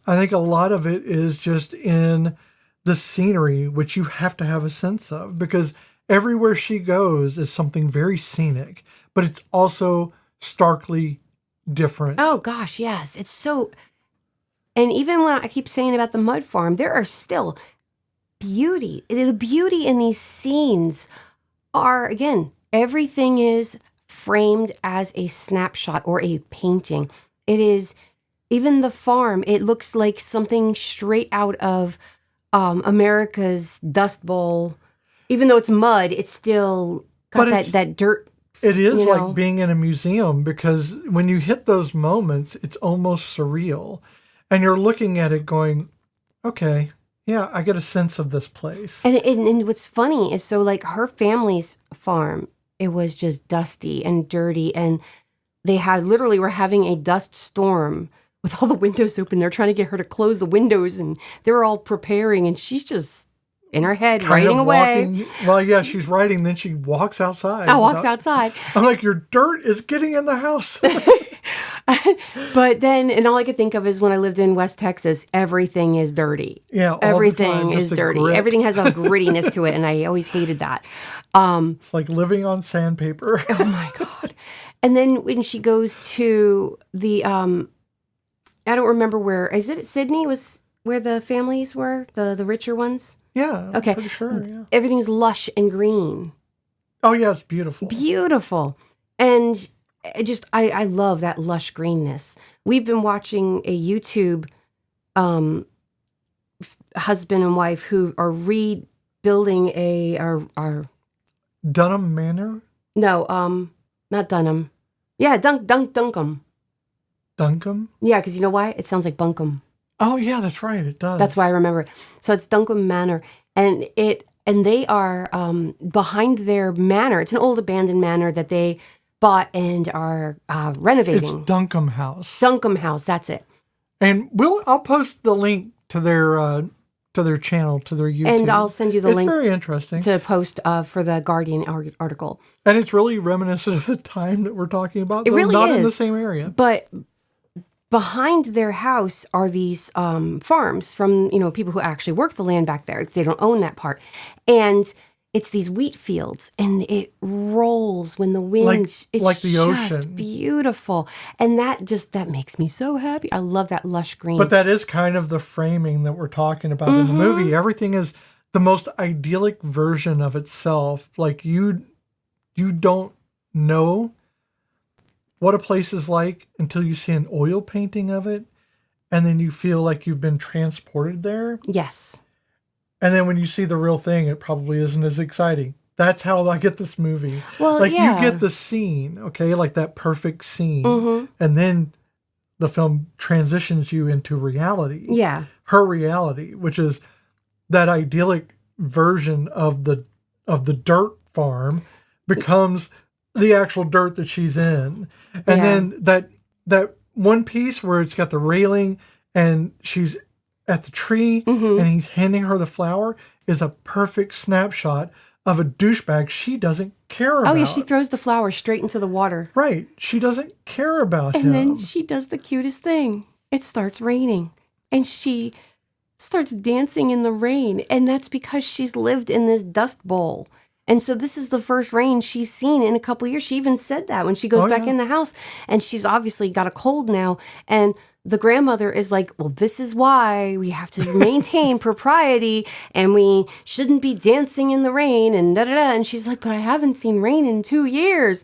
I think a lot of it is just in the scenery, which you have to have a sense of, because everywhere she goes is something very scenic, but it's also starkly different. Oh, gosh, yes. It's so... And even when I keep saying about the mud farm, there are still beauty. The beauty in these scenes are, again, everything is framed as a snapshot or a painting. It is... Even the farm, it looks like something straight out of America's Dust Bowl. Even though it's mud, it's still got that dirt. It is like being in a museum because when you hit those moments, it's almost surreal. And you're looking at it going, okay, yeah, I get a sense of this place. And what's funny is so like her family's farm, it was just dusty and dirty. And they were having a dust storm with all the windows open. They're trying to get her to close the windows and they're all preparing. And she's just in her head writing away. Well, yeah, she's writing. Then she walks outside. Outside. I'm like, your dirt is getting in the house. But then, and all I could think of is when I lived in West Texas, everything is dirty. Yeah, everything is dirty. Everything has a grittiness to it, and I always hated that. It's like living on sandpaper. Oh my God! And then when she goes to the, I don't remember where. Is it Sydney? Was where the families were, the richer ones? Yeah. Okay. I'm pretty sure. Yeah. Everything's lush and green. Oh yeah, it's beautiful. Beautiful, and. I love that lush greenness. We've been watching a YouTube husband and wife who are rebuilding our Dunham Manor? No, not Dunham. Yeah, Dunkum. Dunkum? Yeah, because you know why? It sounds like bunkum. Oh yeah, that's right. It does. That's why I remember it. So it's Dunkum Manor, and they are behind their manor. It's an old abandoned manor that they bought and are renovating. It's Dunkum House. Dunkum House, that's it. And I'll post the link to their channel, to their YouTube. And I'll send you the link. It's very interesting to post for the Guardian article. And it's really reminiscent of the time that we're talking about. It really not is. In the same area. But behind their house are these farms from, people who actually work the land back there. They don't own that part. And it's these wheat fields, and it rolls when the wind. It's like the just ocean. Beautiful. And that makes me so happy. I love that lush green. But that is kind of the framing that we're talking about in the movie. Everything is the most idyllic version of itself. Like you don't know what a place is like until you see an oil painting of it, and then you feel like you've been transported there. Yes. And then when you see the real thing, it probably isn't as exciting. That's how I get this movie. Well, you get the scene, okay, like that perfect scene, and then the film transitions you into reality. Yeah. Her reality, which is that idyllic version of the dirt farm, becomes the actual dirt that she's in. And then that one piece where it's got the railing and she's at the tree and he's handing her the flower is a perfect snapshot of a douchebag she doesn't care about. Oh, yeah, she throws the flower straight into the water. Right. She doesn't care about him. And then she does the cutest thing. It starts raining. And she starts dancing in the rain. And that's because she's lived in this dust bowl. And so this is the first rain she's seen in a couple of years. She even said that when she goes back in the house. And she's obviously got a cold now. And the grandmother is like, well, this is why we have to maintain propriety and we shouldn't be dancing in the rain and da-da-da. And she's like, but I haven't seen rain in 2 years.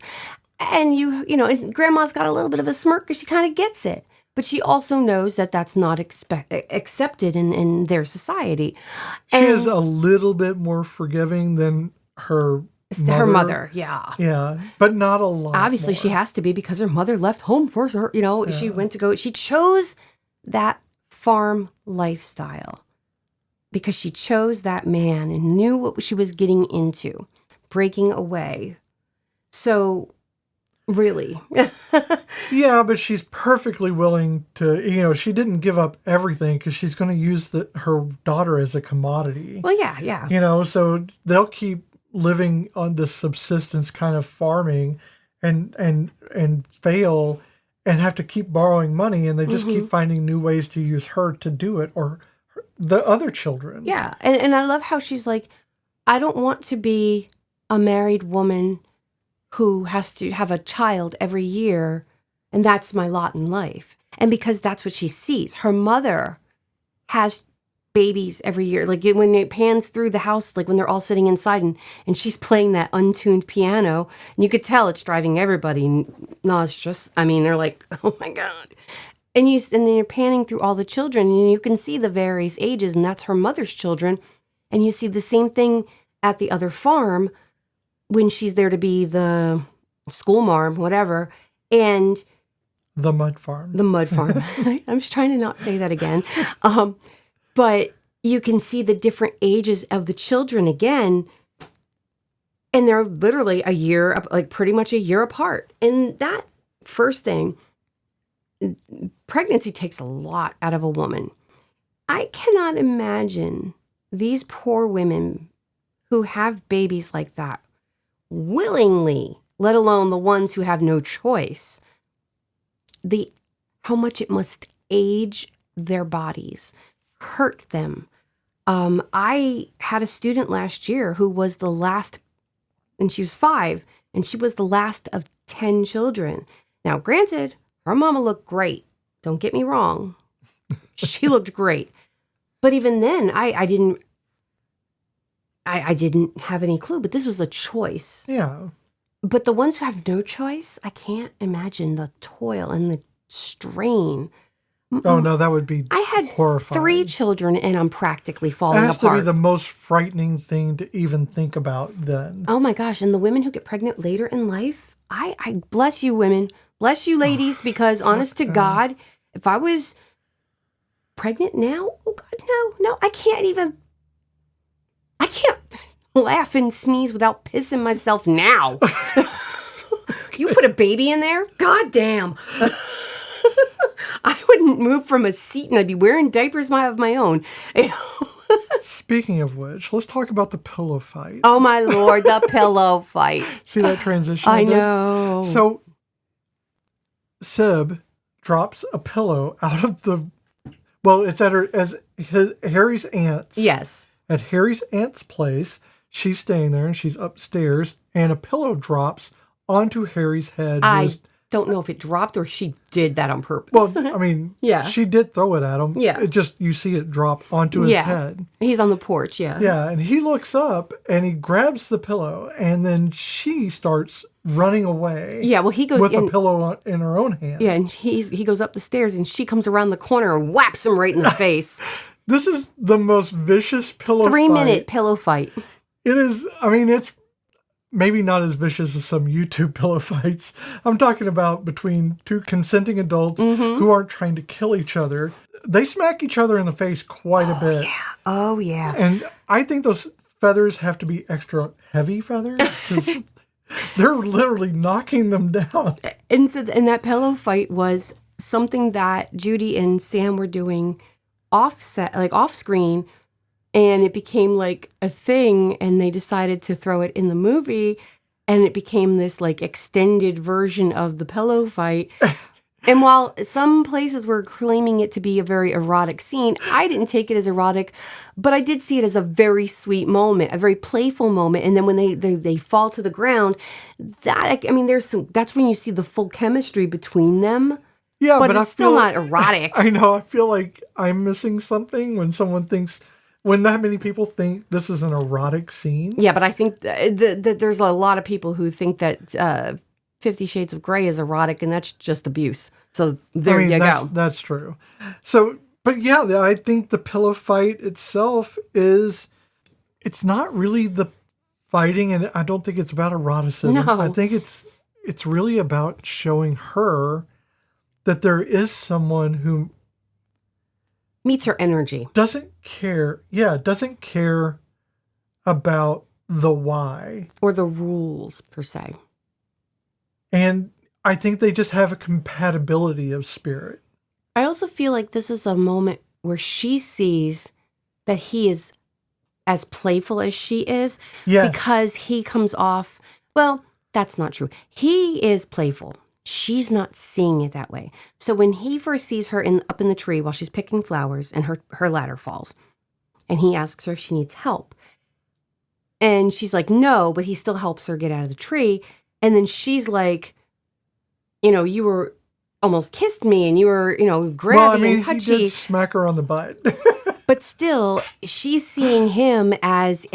And and grandma's got a little bit of a smirk because she kind of gets it. But she also knows that that's not accepted in their society. She is a little bit more forgiving than her mother, yeah. Yeah, but not a lot. Obviously, more. she has to be because her mother left home for her. She chose that farm lifestyle because she chose that man and knew what she was getting into, breaking away. So, really. Yeah, but she's perfectly willing to, she didn't give up everything because she's going to use her daughter as a commodity. Well, yeah. So they'll keep living on this subsistence kind of farming and fail and have to keep borrowing money, and they just keep finding new ways to use her to do it, or the other children. Yeah, and I love how she's like, I don't want to be a married woman who has to have a child every year, and that's my lot in life. And because that's what she sees. Her mother has babies every year. Like when it pans through the house, like when they're all sitting inside and she's playing that untuned piano, and you could tell it's driving everybody nauseous. I mean, they're like, oh my God. And then you're panning through all the children, and you can see the various ages, and that's her mother's children. And you see the same thing at the other farm when she's there to be the school marm, whatever. And the mud farm. I'm just trying to not say that again. But you can see the different ages of the children again, and they're literally pretty much a year apart. And that first thing, pregnancy takes a lot out of a woman. I cannot imagine these poor women who have babies like that willingly, let alone the ones who have no choice, how much it must age their bodies, hurt them. I had a student last year who was the last, and she was 5, and she was the last of 10 children. Now, granted, her mama looked great. Don't get me wrong. She looked great. But even then, I didn't have any clue, but this was a choice. Yeah. But the ones who have no choice, I can't imagine the toil and the strain. Oh, no, that would be I had horrifying. 3 children, and I'm practically falling apart. That has to be the most frightening thing to even think about then. Oh, my gosh. And the women who get pregnant later in life, I bless you, women. Bless you, ladies, because honest to God, if I was pregnant now, oh, God, no, I can't laugh and sneeze without pissing myself now. You put a baby in there? God damn. I wouldn't move from a seat, and I'd be wearing diapers of my own. Speaking of which, let's talk about the pillow fight. Oh, my Lord, the pillow fight. See that transition? I know. So, Syb drops a pillow out of the... Well, it's at Harry's aunt's. Yes. At Harry's aunt's place, she's staying there, and she's upstairs, and a pillow drops onto Harry's head. I don't know if it dropped or she did that on purpose. Well, I mean, yeah. She did throw it at him. Yeah. It just, you see it drop onto his head. He's on the porch, yeah. Yeah, and he looks up, and he grabs the pillow, and then she starts running away. Yeah, well, he goes with a pillow in her own hand. Yeah, and he goes up the stairs, and she comes around the corner and whaps him right in the face. This is the most vicious pillow fight. 3-minute pillow fight. It is, I mean, it's maybe not as vicious as some YouTube pillow fights. I'm talking about between two consenting adults who aren't trying to kill each other. They smack each other in the face quite a bit. Yeah. Oh, yeah. And I think those feathers have to be extra heavy feathers because they're literally knocking them down. And that pillow fight was something that Judy and Sam were doing off screen. And it became like a thing, and they decided to throw it in the movie, and it became this like extended version of the pillow fight. And while some places were claiming it to be a very erotic scene, I didn't take it as erotic, but I did see it as a very sweet moment, a very playful moment. And then when they fall to the ground, that's when you see the full chemistry between them. Yeah, but it's still not erotic. I know. I feel like I'm missing something when that many people think this is an erotic scene. Yeah, but I think that there's a lot of people who think that 50 Shades of Grey is erotic, and that's just abuse. So there you go. That's true. So, but yeah, I think the pillow fight itself it's not really the fighting, and I don't think it's about eroticism. No. I think it's really about showing her that there is someone who meets her energy. Doesn't care about the why. Or the rules, per se. And I think they just have a compatibility of spirit. I also feel like this is a moment where she sees that he is as playful as she is. Yes. Because he comes off, well, that's not true. He is playful. She's not seeing it that way. So when he first sees her up in the tree while she's picking flowers and her ladder falls, and he asks her if she needs help. And she's like, no, but he still helps her get out of the tree. And then she's like, you were almost kissed me and you were, grabby and touchy. He did smack her on the butt. But still, she's seeing him as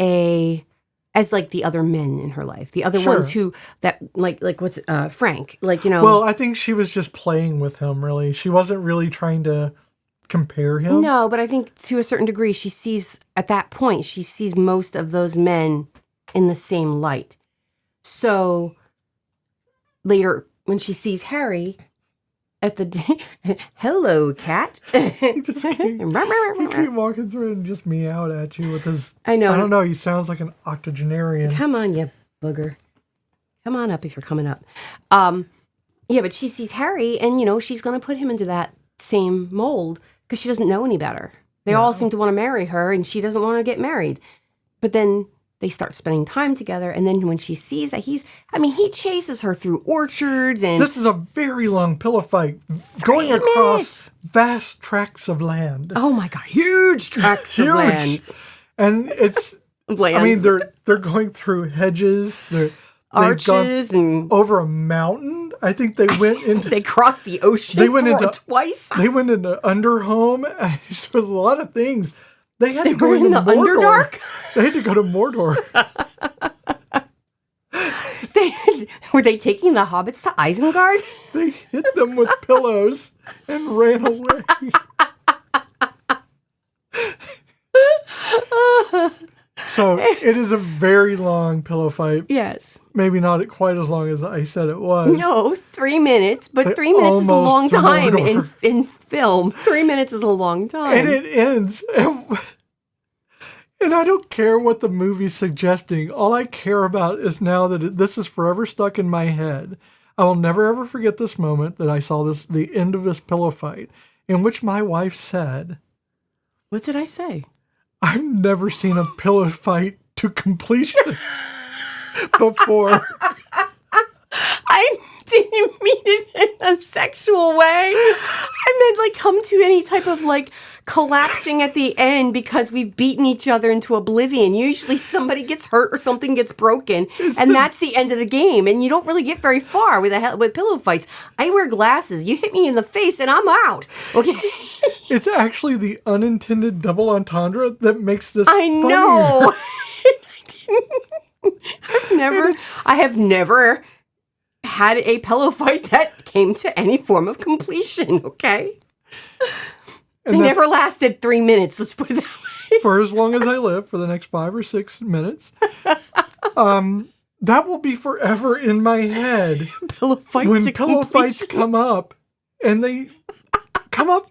like the other men in her life, the other ones what's Frank, Well, I think she was just playing with him, really. She wasn't really trying to compare him. No, but I think to a certain degree, at that point, she sees most of those men in the same light. So later, when she sees Harry at the hello, cat. He keep walking through and just meowed at you with his... I know. I don't know. He sounds like an octogenarian. Come on, you booger. Come on up if you're coming up. Yeah, but she sees Harry, and, she's going to put him into that same mold because she doesn't know any better. They all seem to want to marry her, and she doesn't want to get married. But then they start spending time together, and then when she sees that he chases her through orchards, and... This is a very long pillow fight, going across vast tracts of land. Oh my God, huge tracts of land. And it's... Lands. I mean, they're going through hedges, arches, and... over a mountain. I think they went into... They crossed the ocean twice. They went into Underhome. There was a lot of things. They had to go into the Mordor. Underdark? They had to go to Mordor. Were they taking the hobbits to Isengard? They hit them with pillows and ran away. So it is a very long pillow fight. Yes. Maybe not quite as long as I said it was. No, 3 minutes, but 3 minutes is a long time in film. 3 minutes is a long time. And it ends. And I don't care what the movie's suggesting. All I care about is now that this is forever stuck in my head. I will never ever forget this moment that I saw the end of this pillow fight in which my wife said, What did I say? I've never seen a pillow fight to completion before. I didn't mean it in a sexual way. I meant come to any type of collapsing at the end because we've beaten each other into oblivion. Usually somebody gets hurt or something gets broken, and that's the end of the game. And you don't really get very far with pillow fights. I wear glasses. You hit me in the face, and I'm out. Okay. It's actually the unintended double entendre that makes this I know. I have never had a pillow fight that came to any form of completion, okay? They never lasted 3 minutes, let's put it that way. For as long as I live, for the next 5 or 6 minutes, that will be forever in my head. Pillow fight when to pillow completion. fights come up, and they come up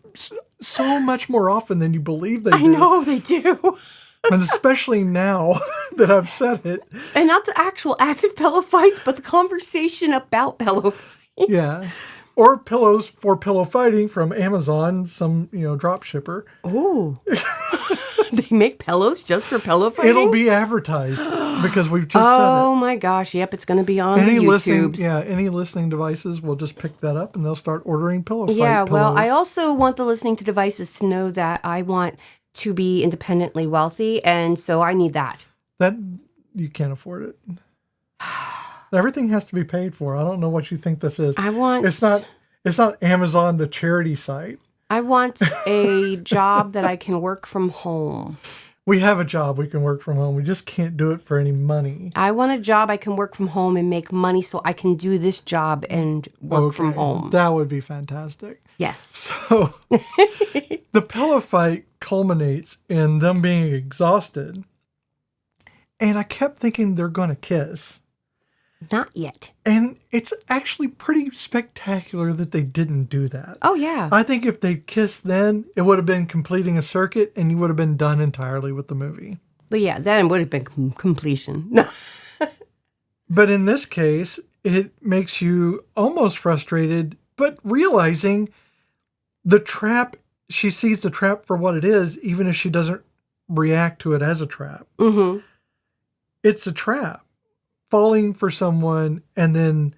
so much more often than you believe they do. I know, they do. And especially now that I've said it. And not the actual active pillow fights, but the conversation about pillow fights. Yeah. Or pillows for pillow fighting from Amazon, some, drop shipper. Ooh. They make pillows just for pillow fighting? It'll be advertised because we've just said it. Oh my gosh. Yep, it's going to be on the YouTubes. Any listening devices will just pick that up and they'll start ordering pillow fight Yeah, well, pillows. I also want the listening to devices to know that I want to be independently wealthy, and so I need that. That, you can't afford it. Everything has to be paid for. I don't know what you think this is. It's not Amazon, the charity site. I want a job that I can work from home. We have a job we can work from home. We just can't do it for any money. I want a job I can work from home and make money so I can do this job and work from home. That would be fantastic. Yes. So the pillow fight culminates in them being exhausted. And I kept thinking they're going to kiss. Not yet. And it's actually pretty spectacular that they didn't do that. Oh, yeah. I think if they kissed then, it would have been completing a circuit and you would have been done entirely with the movie. But yeah, then it would have been completion. No. But in this case, it makes you almost frustrated, but realizing the trap, she sees the trap for what it is, even if she doesn't react to it as a trap. Mm-hmm. It's a trap. Falling for someone and then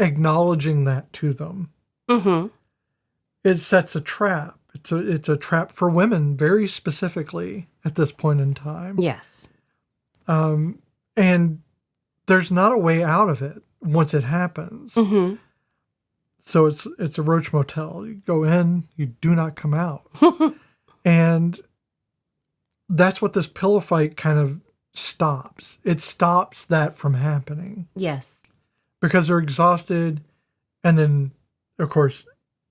acknowledging that to them. Mm-hmm. It sets a trap. It's a trap for women very specifically at this point in time. Yes. And there's not a way out of it once it happens. Mm-hmm. So it's a roach motel. You go in, you do not come out. And that's what this pillow fight kind of stops. It stops that from happening. Yes. Because they're exhausted, and then, of course,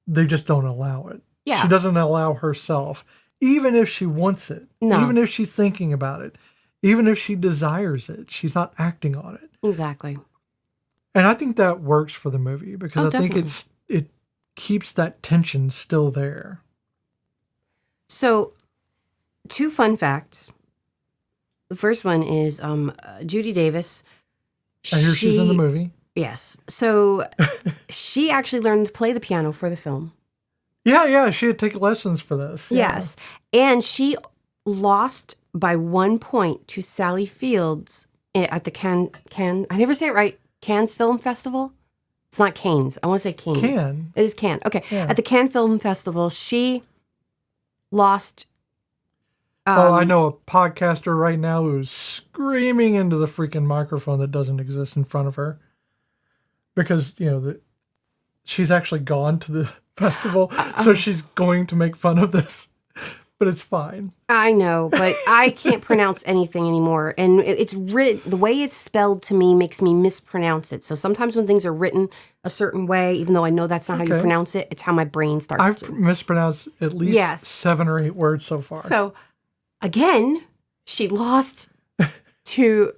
they just don't allow it. Yeah. She doesn't allow herself, even if she wants it, even if she's thinking about it, even if she desires it, she's not acting on it. Exactly. And I think that works for the movie because I think it keeps that tension still there. So, 2 fun facts. The first one is Judy Davis. I hear she's in the movie. Yes. So she actually learned to play the piano for the film. Yeah. She had taken lessons for this. Yeah. Yes. And she lost by 1 point to Sally Fields at the Cannes, I never say it right, Cannes Film Festival. It's not Cannes. I want to say Cannes. Cannes. It is Cannes. Okay. Yeah. At the Cannes Film Festival, she lost... I know a podcaster right now who's screaming into the freaking microphone that doesn't exist in front of her because, she's actually gone to the festival, so she's going to make fun of this, but it's fine. I know, but I can't pronounce anything anymore. And it's written, the way it's spelled to me makes me mispronounce it. So sometimes when things are written a certain way, even though I know that's not how you pronounce it, it's how my brain starts I've mispronounced at least 7 or 8 words so far. So, again, she lost to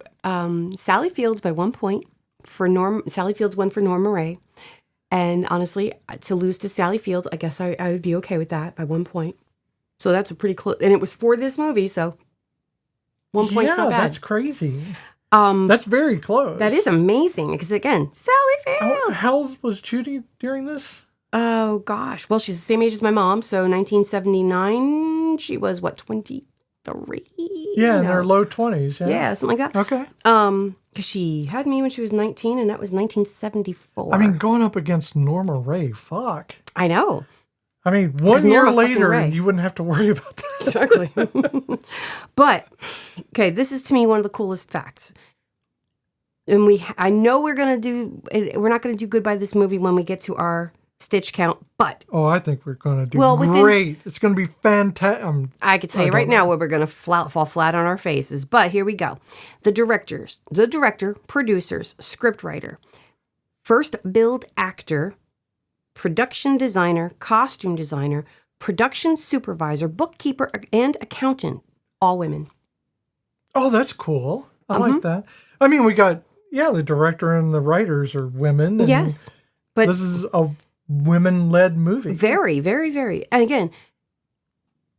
Sally Fields by 1 point. Sally Fields won for Norma Ray. And honestly, to lose to Sally Fields, I guess I would be okay with that by 1 point. So that's a pretty close. And it was for this movie, so 1 point's not bad. That's crazy. That's very close. That is amazing because, again, Sally Field. How old was Judy during this? Oh, gosh. Well, she's the same age as my mom, so 1979, she was, 23? Yeah, in their low 20s. Yeah, something like that. Okay. Because she had me when she was 19, and that was 1974. I mean, going up against Norma Ray, fuck. I know. I mean, 1 year Norma fucking later, Ray. and you wouldn't have to worry about that. Exactly. But, okay, this is to me one of the coolest facts. And I know we're not going to do good by this movie when we get to our stitch count, but. Oh, I think we're going to do great. It's going to be fantastic. I can tell you right now where we're going to fall flat on our faces. But here we go. The director, producers, scriptwriter, first build actor, production designer, costume designer, production supervisor, bookkeeper, and accountant. All women. Oh, that's cool. I like that. I mean, we got, the director and the writers are women. And yes. But this is a women-led movie. Very, very, very. And again,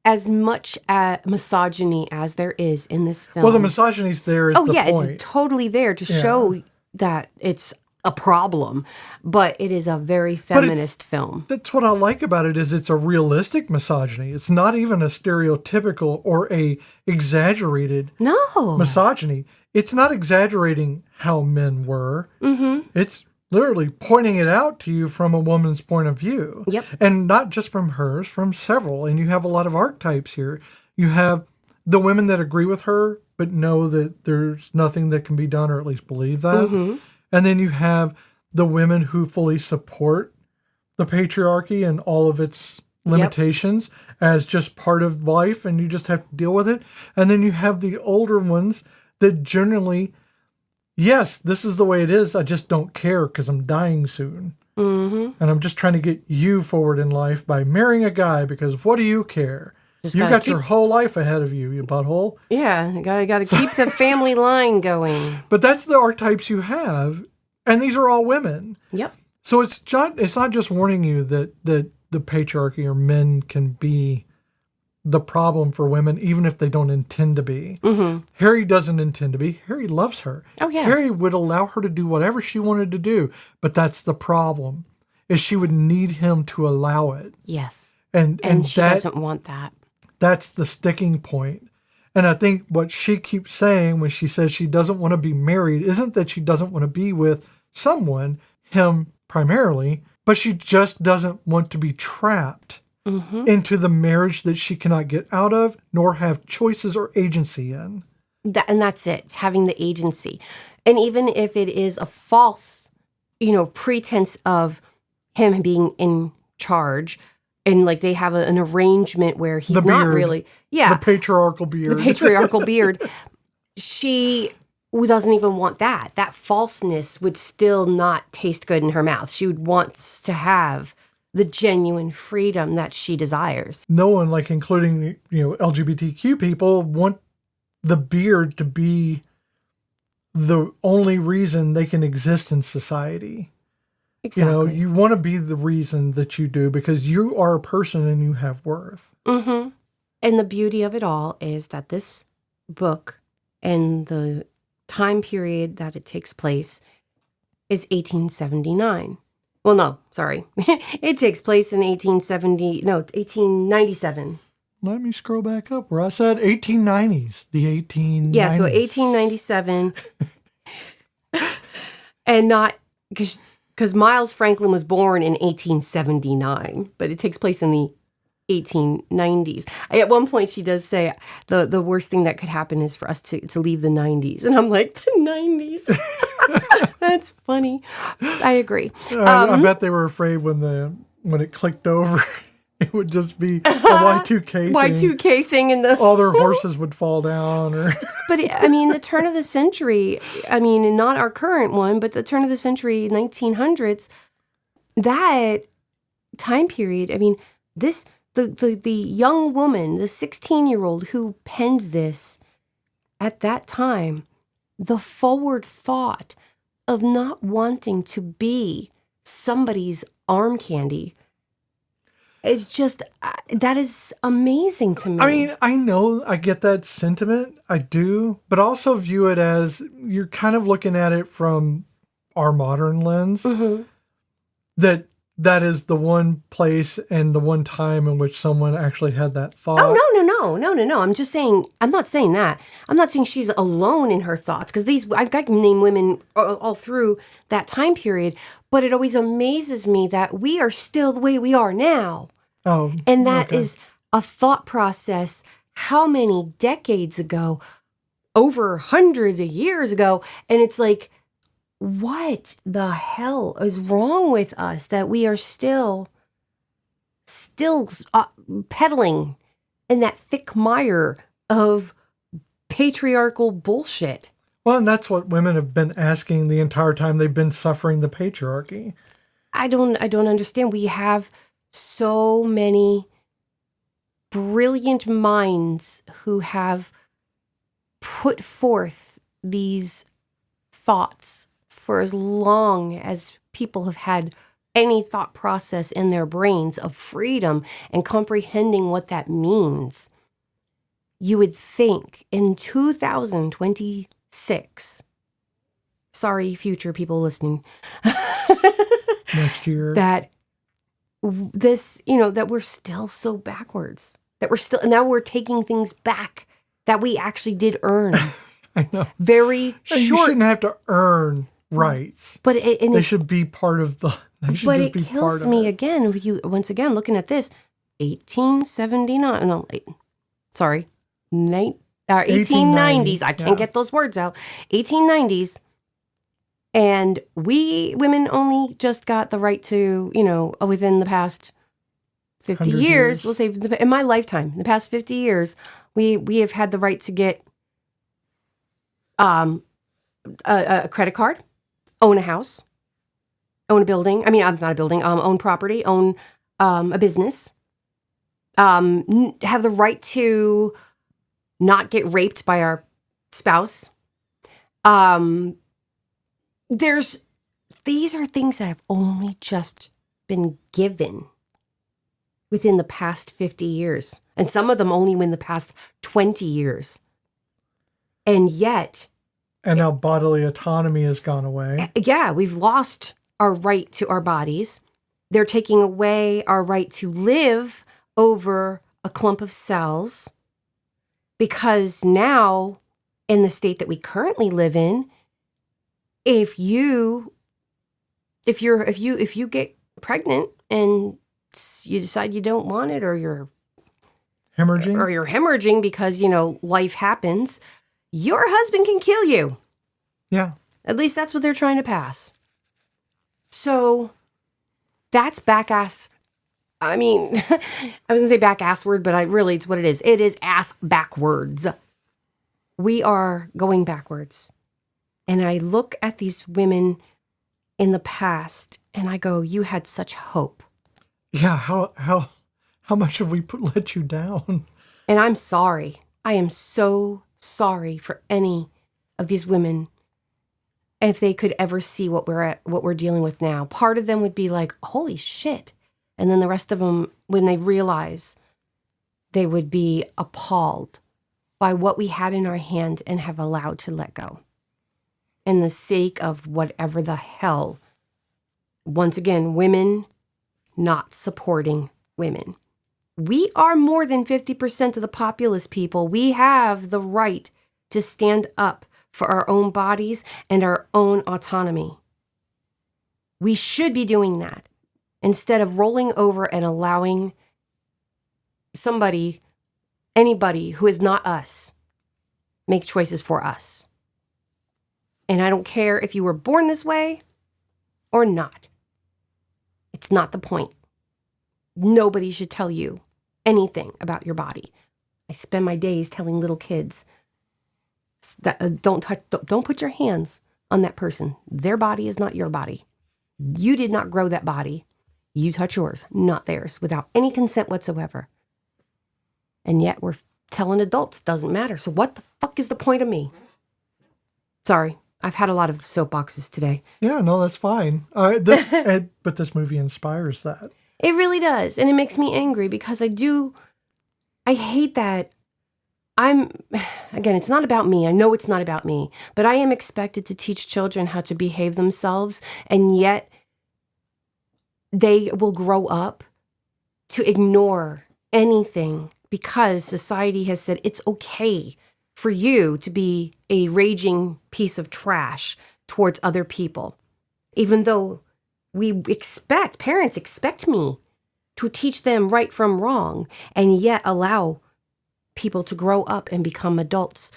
as much misogyny as there is in this film. Well, the misogyny's there is the point. It's totally there to show that it's a problem, but it is a very feminist film. That's what I like about it is it's a realistic misogyny. It's not even a stereotypical or a exaggerated misogyny. It's not exaggerating how men were. Mm-hmm. It's literally pointing it out to you from a woman's point of view. Yep. And not just from hers, from several. And you have a lot of archetypes here. You have the women that agree with her, but know that there's nothing that can be done, or at least believe that. Mm-hmm. And then you have the women who fully support the patriarchy and all of its limitations as just part of life, and you just have to deal with it. And then you have the older ones that generally, yes, this is the way it is. I just don't care because I'm dying soon. Mm-hmm. And I'm just trying to get you forward in life by marrying a guy because what do you care? You've got your whole life ahead of you, you butthole. Yeah, you got to keep the family line going. But that's the archetypes you have, and these are all women. Yep. So it's not just warning you that the patriarchy or men can be the problem for women, even if they don't intend to be. Mm-hmm. Harry doesn't intend to be. Harry loves her. Oh, yeah. Harry would allow her to do whatever she wanted to do, but that's the problem, is she would need him to allow it. Yes. And she doesn't want that. That's the sticking point. And I think what she keeps saying when she says she doesn't want to be married isn't that she doesn't want to be with someone, him primarily, but she just doesn't want to be trapped into the marriage that she cannot get out of, nor have choices or agency in. And that's it. It's having the agency. And even if it is a false, pretense of him being in charge, and like they have an arrangement where he's not really, the patriarchal beard. The patriarchal beard. She doesn't even want that. That falseness would still not taste good in her mouth. She would want to have the genuine freedom that she desires. No one, like including LGBTQ people, want the beard to be the only reason they can exist in society. Exactly. You want to be the reason that you do because you are a person and you have worth. Mm-hmm. And the beauty of it all is that this book and the time period that it takes place is 1879. Well, no, sorry. It takes place in 1897. Let me scroll back up where I said 1890s. The 1890s. Yeah, so 1897. And not... Because Miles Franklin was born in 1879, but it takes place in the 1890s. At one point, she does say the worst thing that could happen is for us to leave the 90s. And I'm like, the 90s? That's funny. I agree. I bet they were afraid when it clicked over, it would just be a Y2K thing. Y2K thing in the... All their horses would fall down. But, the turn of the century, not our current one, but the turn of the century, 1900s, that time period, the young woman, the 16-year-old who penned this at that time, the forward thought of not wanting to be somebody's arm candy. It's just, that is amazing to me. I mean, I know I get that sentiment. I do. But also view it as you're kind of looking at it from our modern lens. Mm-hmm. That is the one place and the one time in which someone actually had that thought. Oh, no. I'm just saying, I'm not saying that. I'm not saying she's alone in her thoughts, because I've got to name women all through that time period, but it always amazes me that we are still the way we are now. Oh, and that is a thought process how many decades ago, over hundreds of years ago, and it's like, what the hell is wrong with us that we are still peddling in that thick mire of patriarchal bullshit? Well, and that's what women have been asking the entire time they've been suffering the patriarchy. I don't understand. We have so many brilliant minds who have put forth these thoughts for as long as people have had any thought process in their brains of freedom and comprehending what that means. You would think in 2026, sorry, future people listening, next year, that we're still so backwards, now we're taking things back that we actually did earn. I know. Very short. You shouldn't have to earn rights. But they should be part of the. But it kills me again. Once again, looking at this, 1879. No, sorry, 1890s. I can't get those words out. 1890s, and we women only just got the right to, within the past 50 years. We'll say in my lifetime, in the past 50 years, we have had the right to get a credit card, own a house, own a building. I mean, not a building, own property, own a business, have the right to not get raped by our spouse. These are things that have only just been given within the past 50 years. And some of them only in the past 20 years. And yet... And now bodily autonomy has gone away. Yeah, we've lost our right to our bodies. They're taking away our right to live over a clump of cells, because now, in the state that we currently live in, if you get pregnant and you decide you don't want it, or you're hemorrhaging because life happens, your husband can kill you. Yeah. At least that's what they're trying to pass. So that's back-ass. I mean, I was going to say back-ass word, but it's what it is. It is ass backwards. We are going backwards. And I look at these women in the past and I go, you had such hope. Yeah, how much have we let you down? And I'm sorry. I am so sorry for any of these women. If they could ever see what we're dealing with now, part of them would be like, holy shit. And then the rest of them, when they realize, they would be appalled by what we had in our hand and have allowed to let go. In the sake of whatever the hell. Once again, women not supporting women. We are more than 50% of the populace, people. We have the right to stand up for our own bodies and our own autonomy. We should be doing that instead of rolling over and allowing anybody who is not us, make choices for us. And I don't care if you were born this way or not. It's not the point. Nobody should tell you anything about your body. I spend my days telling little kids that don't put your hands on that person. Their body is not your body. You did not grow that body. You touch yours, not theirs, without any consent whatsoever. And yet we're telling adults doesn't matter. So what the fuck is the point of me? Sorry, I've had a lot of soapboxes today. Yeah, no, that's fine. But this movie inspires that. It really does. And it makes me angry because I hate that again, it's not about me. I know it's not about me, but I am expected to teach children how to behave themselves, and yet they will grow up to ignore anything because society has said it's okay for you to be a raging piece of trash towards other people. Even though parents expect me to teach them right from wrong, and yet allow people to grow up and become adults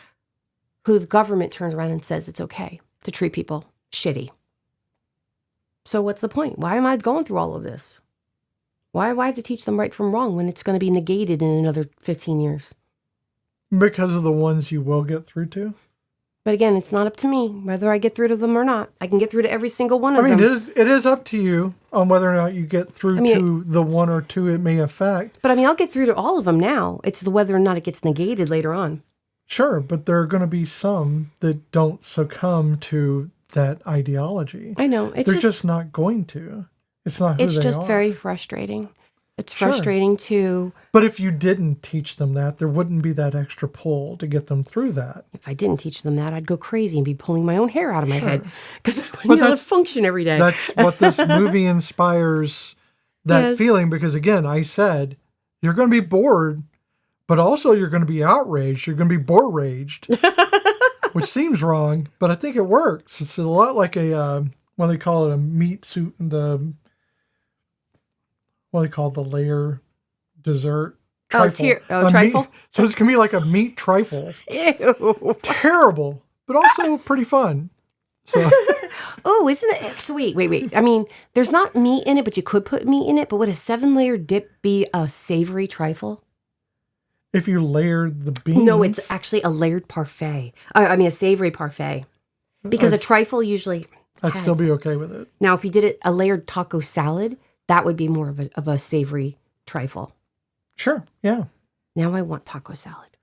who the government turns around and says it's okay to treat people shitty. So what's the point? Why am I going through all of this? Why do I have to teach them right from wrong when it's going to be negated in another 15 years? Because of the ones you will get through to? But again, it's not up to me whether I get through to them or not. I can get through to every single one of them. It is up to you on whether or not you get through to the one or two it may affect. But I'll get through to all of them now. It's the whether or not it gets negated later on. Sure, but there are going to be some that don't succumb to that ideology. I know. They're just not going to. It's not who they are. It's just very frustrating. It's frustrating too. But if you didn't teach them that, there wouldn't be that extra pull to get them through that. If I didn't teach them that, I'd go crazy and be pulling my own hair out of my head because I wouldn't be able to function every day. That's what this movie inspires, that feeling. Because again, I said, you're going to be bored, but also you're going to be outraged. You're going to be bore-raged, which seems wrong, but I think it works. It's a lot like what they call it, a meat suit, what do they call the layer dessert? Trifle. Trifle? Meat, so it's going to be like a meat trifle. Ew. Terrible, but also pretty fun. So. Oh, isn't it? So wait. I mean, there's not meat in it, but you could put meat in it. But would a 7-layer dip be a savory trifle? If you layered the beans? No, it's actually a layered parfait. A savory parfait. Because a trifle usually I'd still be okay with it. Now, if you did a layered taco salad, that would be more of a savory trifle. Sure, yeah. Now I want taco salad.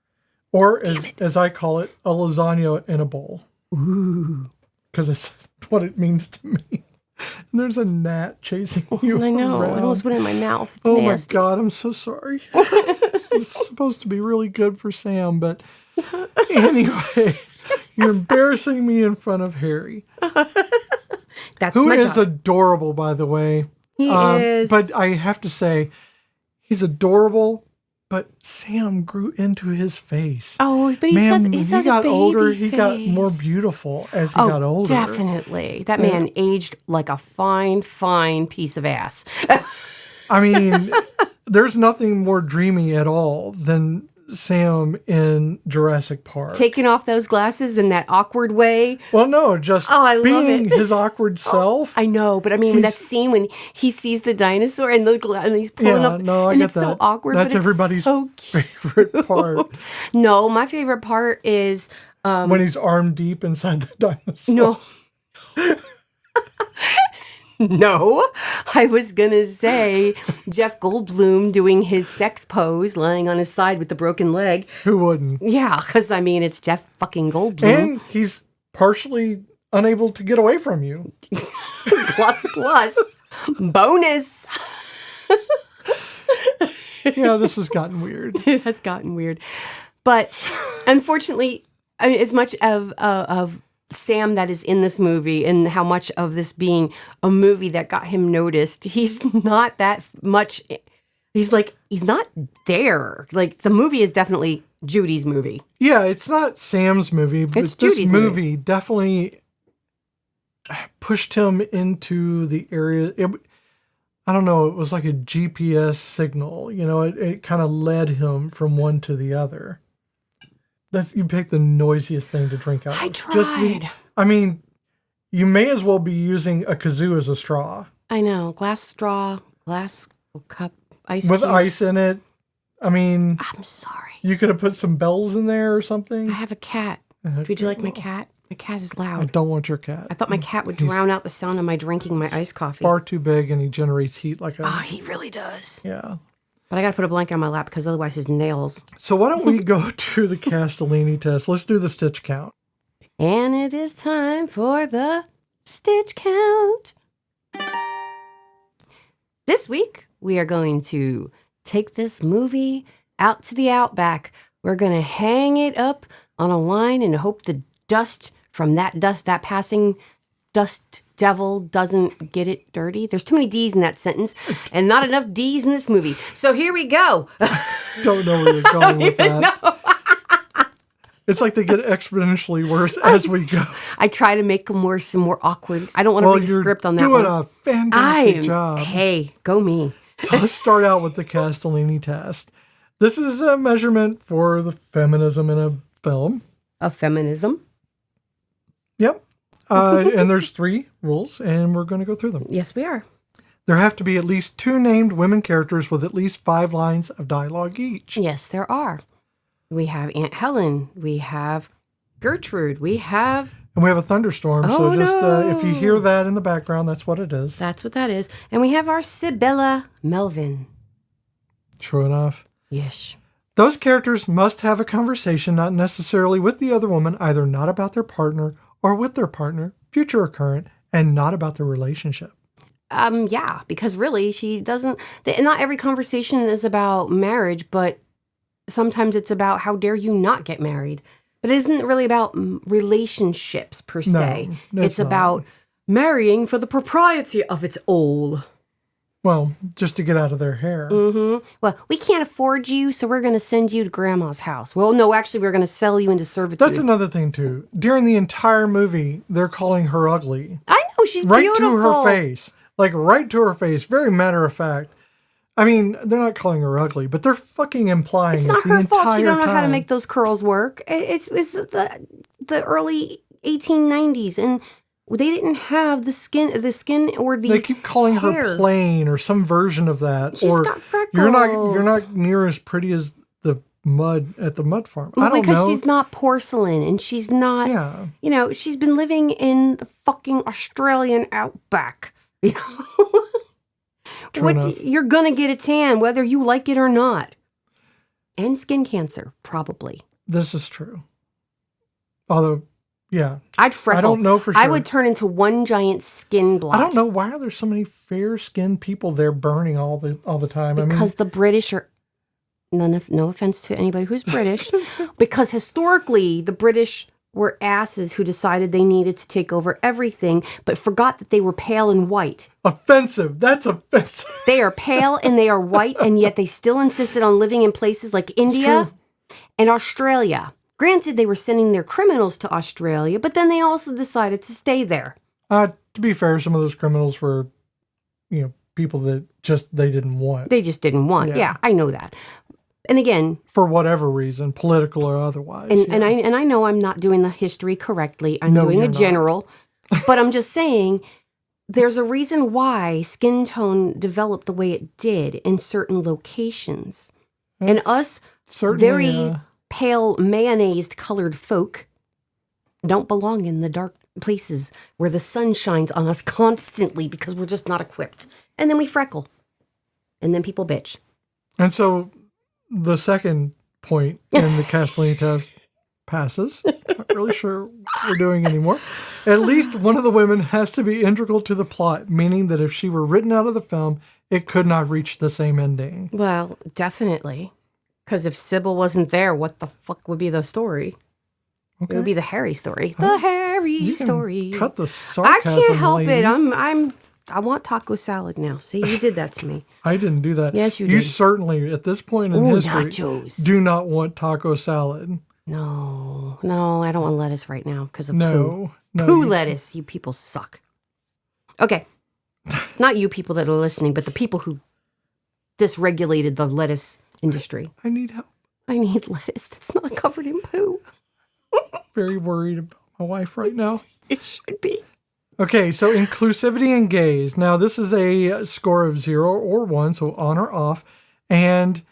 Or, as I call it, a lasagna in a bowl. Ooh. Because it's what it means to me. And there's a gnat chasing you I know. around. I almost went in my mouth. Oh, nasty. my God. I'm so sorry. It's supposed to be really good for Sam, but anyway, you're embarrassing me in front of Harry. That's who my is job. Adorable, by the way. He is. But I have to say, he's adorable, but Sam grew into his face. Oh, but he got older. face. He got more beautiful as he got older. Definitely. That man aged like a fine, fine piece of ass. I mean, there's nothing more dreamy at all than Sam in Jurassic Park. Taking off those glasses in that awkward way. Well, no, just being his awkward self. I know, but I mean, that scene when he sees the dinosaur and he's pulling up, I and get it's that. so awkward, That's but it's everybody's so cute. favorite part. No, my favorite part is... when he's arm deep inside the dinosaur. No. No, I was going to say Jeff Goldblum doing his sex pose, lying on his side with the broken leg. Who wouldn't? Yeah, because, I mean, it's Jeff fucking Goldblum. And he's partially unable to get away from you. plus, bonus. Yeah, this has gotten weird. It has gotten weird. But, unfortunately, I mean, as much of Sam that is in this movie and how much of this being a movie that got him noticed, he's not that much. He's not there. Like, the movie is definitely Judy's movie. Yeah, it's not Sam's movie, but It's this Judy's movie definitely pushed him into the area. I don't know, it was like a GPS signal. You know, it kind of led him from one to the other. You picked the noisiest thing to drink out of. I tried. I mean, you may as well be using a kazoo as a straw. I know. Glass straw, glass cup, ice with cubes. ice in it. I mean, I'm sorry. You could have put some bells in there or something. I have a cat. Would you like my cat? My cat is I loud. don't want your cat. I thought my cat would drown out the sound of my drinking my iced coffee. Far too big, and he generates heat like a... Oh, he really does. Yeah. But I got to put a blanket on my lap because otherwise his nails. So why don't we go to the Castellini test? Let's do the stitch count. And it is time for the stitch count. This week, we are going to take this movie out to the outback. We're going to hang it up on a line and hope the dust from that passing dust devil doesn't get it dirty. There's too many D's in that sentence and not enough D's in this movie. So here we go. Don't know where you're going with that. It's like they get exponentially worse as we go. I try to make them worse and more awkward. I don't want to read the script on that one. You're doing a fantastic job. Hey, go me. So let's start out with the Castellini test. This is a measurement for the feminism in a film. Of feminism? Yep. And there's 3 rules, and we're going to go through them. Yes, we are. There have to be at least 2 named women characters with at least 5 lines of dialogue each. Yes, there are. We have Aunt Helen. We have Gertrude. We have... And we have a thunderstorm, so just if you hear that in the background, that's what it is. That's what that is. And we have our Sybylla Melvyn. True enough. Yes. Those characters must have a conversation, not necessarily with the other woman, either not about their partner or with their partner, future or current, and not about their relationship. Yeah, because really she doesn't... Not every conversation is about marriage, but sometimes it's about how dare you not get married. But it isn't really about relationships per se. No, it's about marrying for the propriety of it all. Well, just to get out of their hair. Mm-hmm. Well, we can't afford you, so we're going to send you to Grandma's house. Well, no, actually, we're going to sell you into servitude. That's another thing, too. During the entire movie, they're calling her ugly. I know, she's right beautiful. Right to her face. Like, right to her face. Very matter of fact. I mean, they're not calling her ugly, but they're fucking implying it's not it her fault. She don't know time. how to make those curls work. It's the early 1890s, and they didn't have the skin or the. They keep calling hair. her plain or some version of that. She's or got freckles. You're not near as pretty as the mud at the mud farm. I don't know. Because she's not porcelain, and she's not. Yeah. You know, she's been living in the fucking Australian outback. You know. You're going to get a tan, whether you like it or not. And skin cancer, probably. This is true. Although, yeah. I'd freckle. I don't know for sure. I would turn into one giant skin blotch. I don't know. Why are there so many fair-skinned people there burning all the time? Because the British are... No offense to anybody who's British. Because historically, the British were asses who decided they needed to take over everything, but forgot that they were pale and white. Offensive. That's offensive. They are pale and they are white, and yet they still insisted on living in places like India and Australia. Granted, they were sending their criminals to Australia, but then they also decided to stay there. To be fair, some of those criminals were, people that they didn't want. They just didn't want. Yeah, I know that. And again, for whatever reason, political or otherwise. And I know I'm not doing the history correctly. I'm doing a general, but I'm just saying there's a reason why skin tone developed the way it did in certain locations. And us very pale mayonnaise colored folk don't belong in the dark places where the sun shines on us constantly because we're just not equipped. And then we freckle. And then people bitch. And so the second point in the Castellini test passes. Not really sure what we're doing anymore. At least one of the women has to be integral to the plot, meaning that if she were written out of the film, it could not reach the same ending. Well, definitely. Because if Sybil wasn't there, what the fuck would be the story? Okay. It would be the Harry story. The Harry story. Cut the sarcasm, I can't help lady. it. I want taco salad now. See, you did that to me. I didn't do that. Yes, you did. You certainly, at this point in history, nachos. Do not want taco salad. No, I don't want lettuce right now because of poo. Poo lettuce. You people suck. Okay. Not you people that are listening, but the people who dysregulated the lettuce industry. I need help. I need lettuce that's not covered in poo. Very worried about my wife right now. It should be. Okay, so inclusivity and gaze. Now, this is a score of 0 or 1, so on or off, and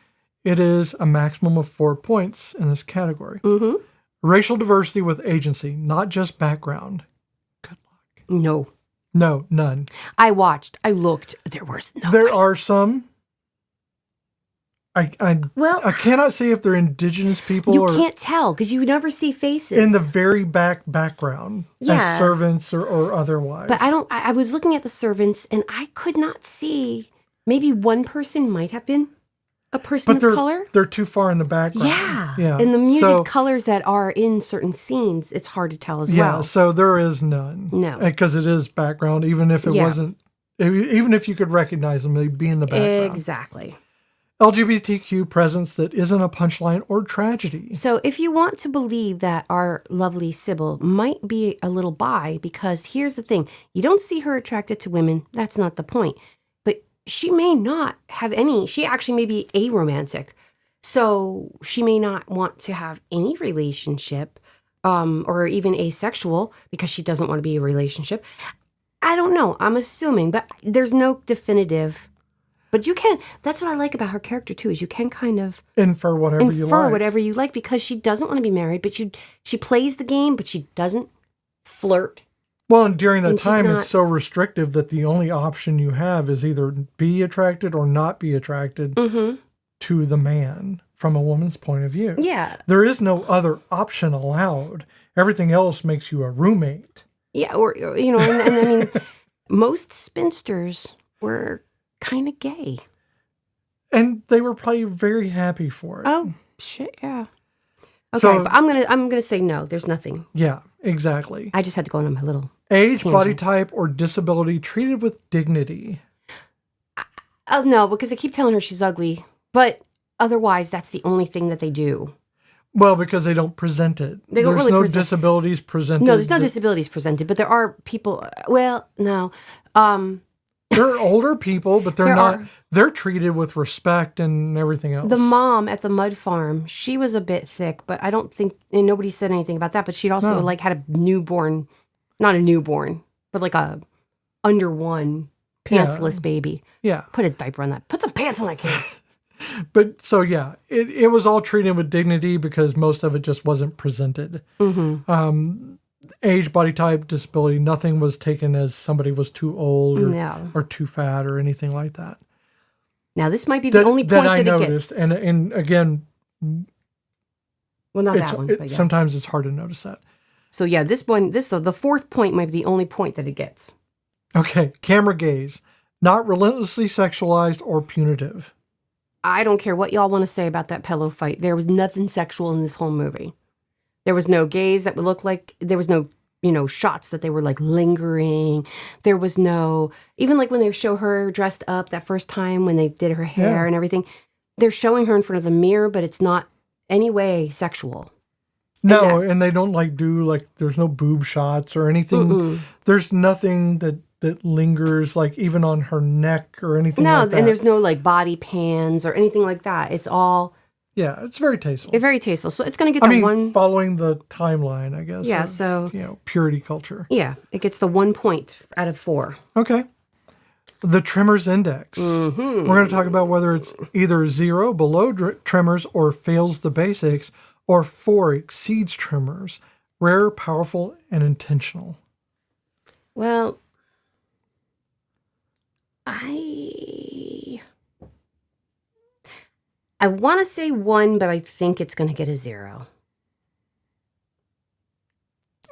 it is a maximum of 4 points in this category. Mm-hmm. Racial diversity with agency, not just background. Good luck. No, none. I watched. I looked. There was nobody. There are some. I cannot say if they're indigenous people you can't tell because you never see faces. In the very background as servants or otherwise. But I was looking at the servants and I could not see maybe one person might have been a person of color. They're too far in the background. Yeah. And the muted colors that are in certain scenes, it's hard to tell as well. Yeah, so there is none. No. Because it is background, even if it wasn't, even if you could recognize them, they'd be in the background. Exactly. LGBTQ presence that isn't a punchline or tragedy. So if you want to believe that our lovely Sybil might be a little bi, because here's the thing, you don't see her attracted to women. That's not the point. But she may not have any, she actually may be aromantic. So she may not want to have any relationship or even asexual because she doesn't want to be in a relationship. I don't know. I'm assuming, but there's no definitive. But you can, that's what I like about her character too, is you can kind of infer whatever you like because she doesn't want to be married, but she plays the game, but she doesn't flirt. Well, and during that time, it's so restrictive that the only option you have is either be attracted or not be attracted to the man from a woman's point of view. Yeah. There is no other option allowed. Everything else makes you a roommate. Yeah, or you know, and I mean, most spinsters were kind of gay. And they were probably very happy for it. Oh, shit, yeah. Okay, but I'm gonna say no, there's nothing. Yeah, exactly. I just had to go on my little age, tangent. body type, or disability treated with dignity. Oh, no, because they keep telling her she's ugly, but otherwise that's the only thing that they do. Well, because they don't present it. They don't really present. Disabilities presented. No, there's no disabilities presented, but there are people, well, no. They're older people, but they're treated with respect and everything else. The mom at the mud farm, she was a bit thick, but I don't think, and nobody said anything about that, but she'd also had a newborn, not a newborn, but like a under one pantsless baby. Yeah. Put a diaper on that. Put some pants on that kid. But so, yeah, it was all treated with dignity because most of it just wasn't presented. Age, body type, disability, nothing was taken as somebody was too old or too fat or anything like that. Now, this might be the only point that I noticed. And again, well, not that one. But yeah. Sometimes it's hard to notice that. So, yeah, the fourth point might be the only point that it gets. Okay, camera gaze, not relentlessly sexualized or punitive. I don't care what y'all want to say about that pillow fight. There was nothing sexual in this whole movie. There was no gaze that would look like, there was no, shots that they were like lingering. There was no, even like when they show her dressed up that first time when they did her hair and everything, they're showing her in front of the mirror, but it's not any way sexual. No, and they don't there's no boob shots or anything. There's nothing that lingers, like even on her neck or anything like that. No, and there's no like body pans or anything like that. It's all... Yeah, it's very tasteful. It's very tasteful. So it's going to get one... following the timeline, I guess. Yeah, purity culture. Yeah, it gets the 1 point out of 4. Okay. The Tremors Index. We're going to talk about whether it's either 0, below Tremors, or fails the basics, or 4, exceeds Tremors. Rare, powerful, and intentional. Well... I want to say 1, but I think it's going to get a 0.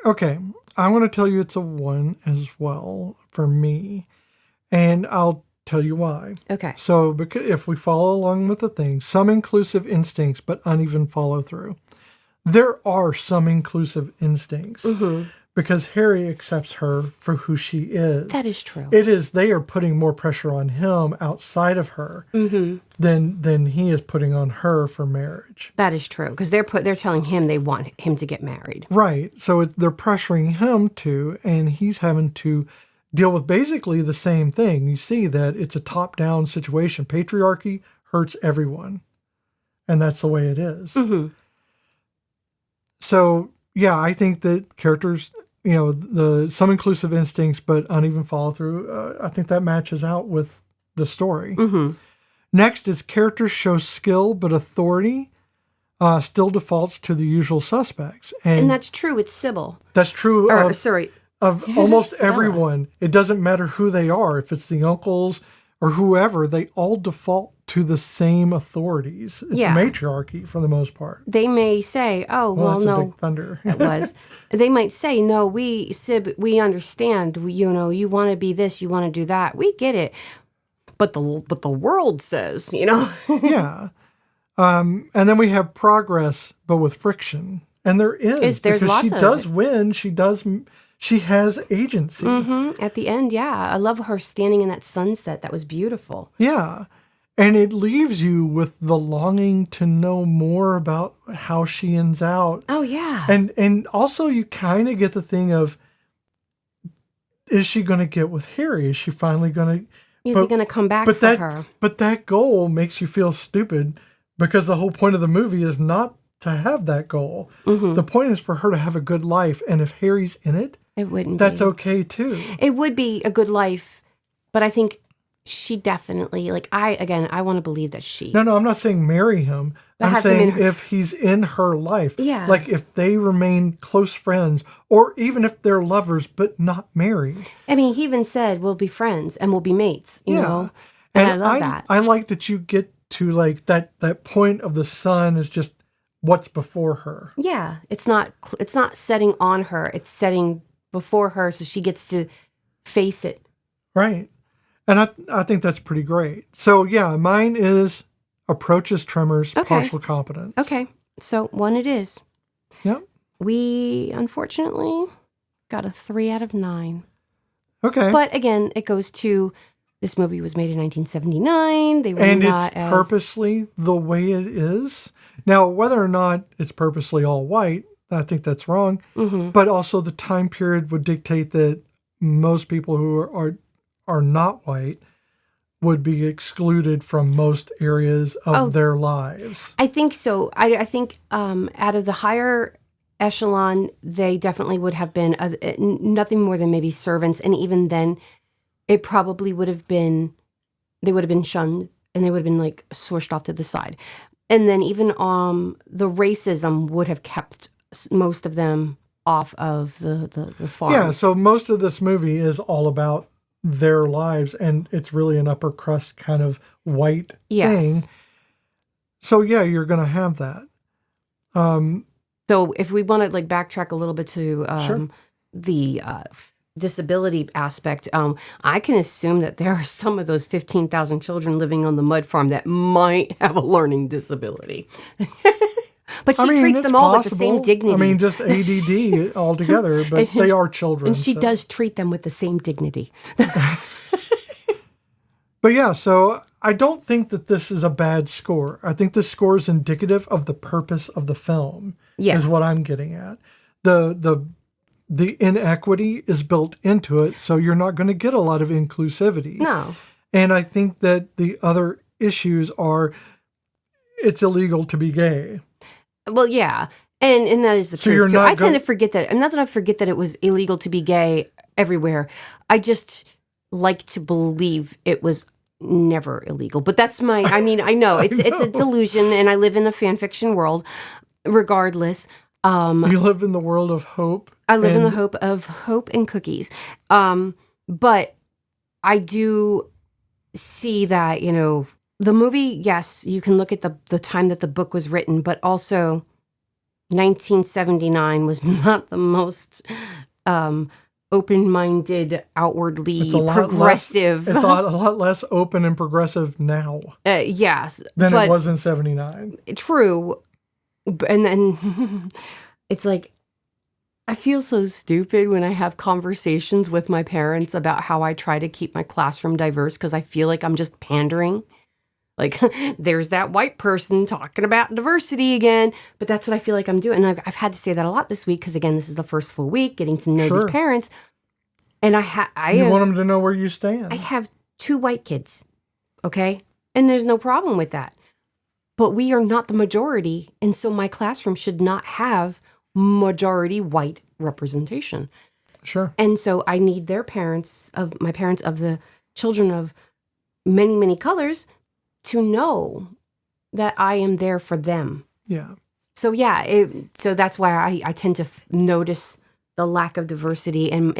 Okay. I want to tell you it's a 1 as well for me. And I'll tell you why. Okay. So because if we follow along with the thing, some inclusive instincts, but uneven follow through. There are some inclusive instincts. Because Harry accepts her for who she is. That is true. They are putting more pressure on him outside of her than he is putting on her for marriage. That is true. Because they're telling him they want him to get married. Right. So they're pressuring him to, and he's having to deal with basically the same thing. You see that it's a top-down situation. Patriarchy hurts everyone. And that's the way it is. So, yeah, I think that characters... some inclusive instincts, but uneven follow through. I think that matches out with the story. Next is characters show skill, but authority still defaults to the usual suspects. And that's true with Sybil. That's true of almost Sybylla. Everyone. It doesn't matter who they are. If it's the uncles or whoever, they all default to the same authorities. It's a matriarchy for the most part. They may say, that's no. a big thunder. It was. They might say, no, we understand, you want to be this, you want to do that. We get it. but the world says, Yeah. And then we have progress, but with friction. And there is. There's because lots she of does it. win. She has agency. At the end, yeah. I love her standing in that sunset. That was beautiful. Yeah. And it leaves you with the longing to know more about how she ends out. Oh, yeah. And also you kind of get the thing of, is she going to get with Harry? Is she finally going to... Is he going to come back for her? But that goal makes you feel stupid because the whole point of the movie is not to have that goal. The point is for her to have a good life. And if Harry's in it, that's okay too. It would be a good life, but I think she definitely, I want to believe that she... No, I'm not saying marry him. I'm saying if he's in her life. Yeah. Like if they remain close friends or even if they're lovers but not married. I mean, he even said, we'll be friends and we'll be mates, you know? And I love that. I like that you get to like that point of the sun is just what's before her. Yeah. It's not setting on her. It's setting before her so she gets to face it. Right. And I think that's pretty great. So yeah, mine is approaches tremors, partial competence. Okay. So 1 it is. Yep. We, unfortunately, got a 3 out of 9. Okay. But again, it goes to this movie was made in 1979. They were and not it's purposely the way it is. Now, whether or not it's purposely all white, I think that's wrong. But also the time period would dictate that most people who are not white would be excluded from most areas of their lives. I think so. I think out of the higher echelon, they definitely would have been nothing more than maybe servants. And even then, it probably would have been, they would have been shunned and they would have been like swished off to the side. And then even the racism would have kept most of them off of the farm. Yeah, so most of this movie is all about their lives, and it's really an upper crust kind of white thing. So yeah, you're going to have that. So if we want to like backtrack a little bit to Sure. the disability aspect, I can assume that there are some of those 15,000 children living on the mud farm that might have a learning disability. But she treats them all with the same dignity. I mean, just ADD altogether, but they are children. And she does treat them with the same dignity. But yeah, so I don't think that this is a bad score. I think this score is indicative of the purpose of the film, is what I'm getting at. The inequity is built into it, so you're not going to get a lot of inclusivity. No. And I think that the other issues are it's illegal to be gay. Well, yeah. And that is the truth, too. I tend to forget that. Not that I forget that it was illegal to be gay everywhere. I just like to believe it was never illegal. But that's I know. It's a delusion, and I live in a fan fiction world, regardless. You live in the world of hope. I live in the hope of hope and cookies. But I do see that, the movie, yes, you can look at the time that the book was written, but also 1979 was not the most open-minded, outwardly progressive. It's a lot less open and progressive now. Yes. Than it was in 79. True. And then it's like, I feel so stupid when I have conversations with my parents about how I try to keep my classroom diverse because I feel like I'm just pandering. Like, there's that white person talking about diversity again. But that's what I feel like I'm doing. And I've had to say that a lot this week because, again, this is the first full week getting to know these parents. And you want them to know where you stand. I have 2 white kids, okay? And there's no problem with that. But we are not the majority. And so my classroom should not have majority white representation. Sure. And so I need my parents of the children of many, many colors to know that I am there for them. Yeah. So yeah, so that's why I tend to notice the lack of diversity and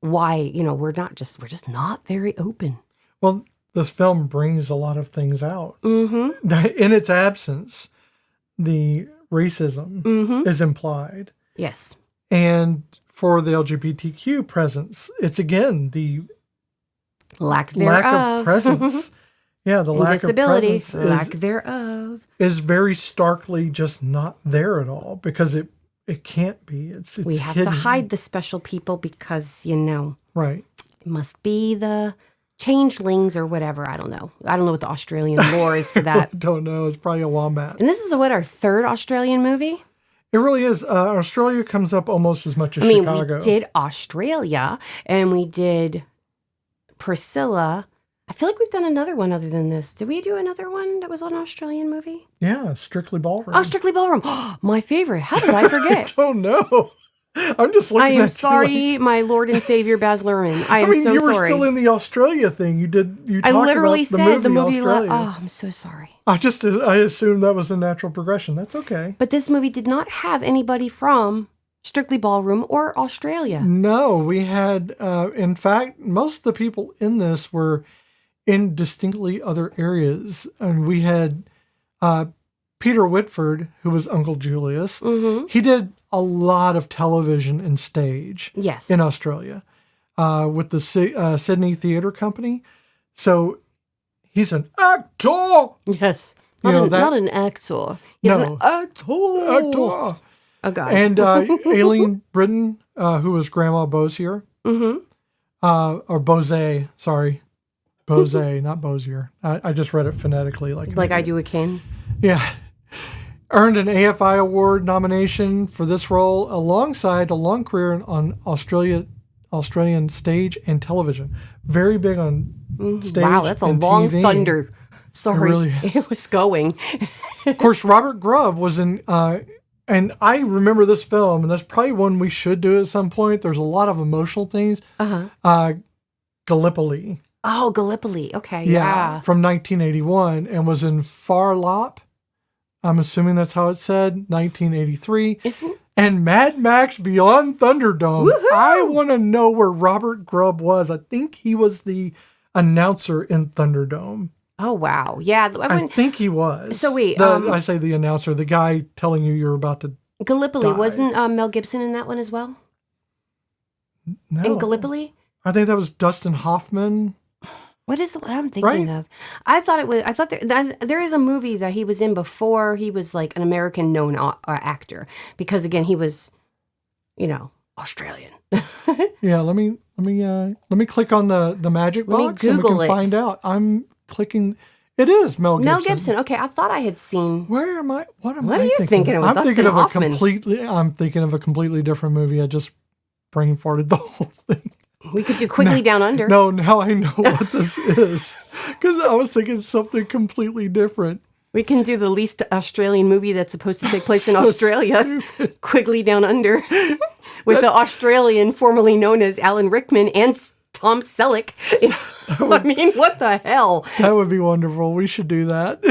why, we're just not very open. Well, this film brings a lot of things out. Mm-hmm. In its absence, the racism is implied. Yes. And for the LGBTQ presence, it's again the Lack lack thereof. of presence. Yeah, the And lack disability. of Lack presence thereof. is very starkly just not there at all because it can't be. It's We have hidden. to hide the special people because, Right. it must be the changelings or whatever. I don't know. I don't know what the Australian lore is for that. Don't know. It's probably a wombat. And this is our third Australian movie? It really is. Australia comes up almost as much as We Chicago. did Australia and we did Priscilla. I feel like we've done another one other than this. Did we do another one that was an Australian movie? Yeah, Strictly Ballroom. Oh, Strictly Ballroom. My favorite. How did I forget? I don't know. I'm just looking I am at sorry, my Lord and Savior Baz Luhrmann. I am so you were sorry. still in the Australia thing. You I talked literally about said the movie. Australia. I'm so sorry. I assumed that was a natural progression. That's okay. But this movie did not have anybody from Strictly Ballroom or Australia. No, we had, in fact, most of the people in this were in distinctly other areas. And we had Peter Whitford, who was Uncle Julius. Mm-hmm. He did a lot of television and stage Yes. in Australia with the Sydney Theatre Company. So he's an actor. Yes. You know, Not an actor. He's No. an actor. Actor. A guy. And Aileen Britton, who was Grandma Bozier. Mm-hmm. Or Bose, sorry. Bose, not Bozier. I just read it phonetically. Like I do a Ken. Yeah. Earned an AFI Award nomination for this role alongside a long career on Australian stage and television. Very big on stage. Wow, that's a and long TV. thunder. Sorry. It really is. It was going. Of course, Robert Grubb was in, and I remember this film, and that's probably one we should do at some point. There's a lot of emotional things. Gallipoli. Oh, Gallipoli. Okay, yeah. From 1981, and was in Farlop. I'm assuming that's how it's said. 1983. And Mad Max Beyond Thunderdome. Woohoo! I want to know where Robert Grubb was. I think he was the announcer in Thunderdome. Oh, wow. Yeah. I think he was. So wait, I say the announcer, the guy telling you you're about to Gallipoli, die. wasn't Mel Gibson in that one as well? No. In Gallipoli? I think that was Dustin Hoffman. What is the one I'm thinking of? I thought there is a movie that he was in before he was like an American known actor, because again he was, Australian. Yeah, let me click on the magic box and we Google can it. find out. I'm clicking. It is Mel Gibson. Mel Gibson. Okay, I thought I had seen. Where am I? What am I What are you thinking of? I'm Dustin thinking of Hoffman? I'm thinking of a completely different movie. I just brain farted the whole thing. We could do Quickly Down Under. No, now I know what this is. Because I was thinking something completely different. We can do the least Australian movie that's supposed to take place in Australia. Quickly Down Under. With the Australian formerly known as Alan Rickman and Tom Selleck. I mean, what the hell? That would be wonderful. We should do that.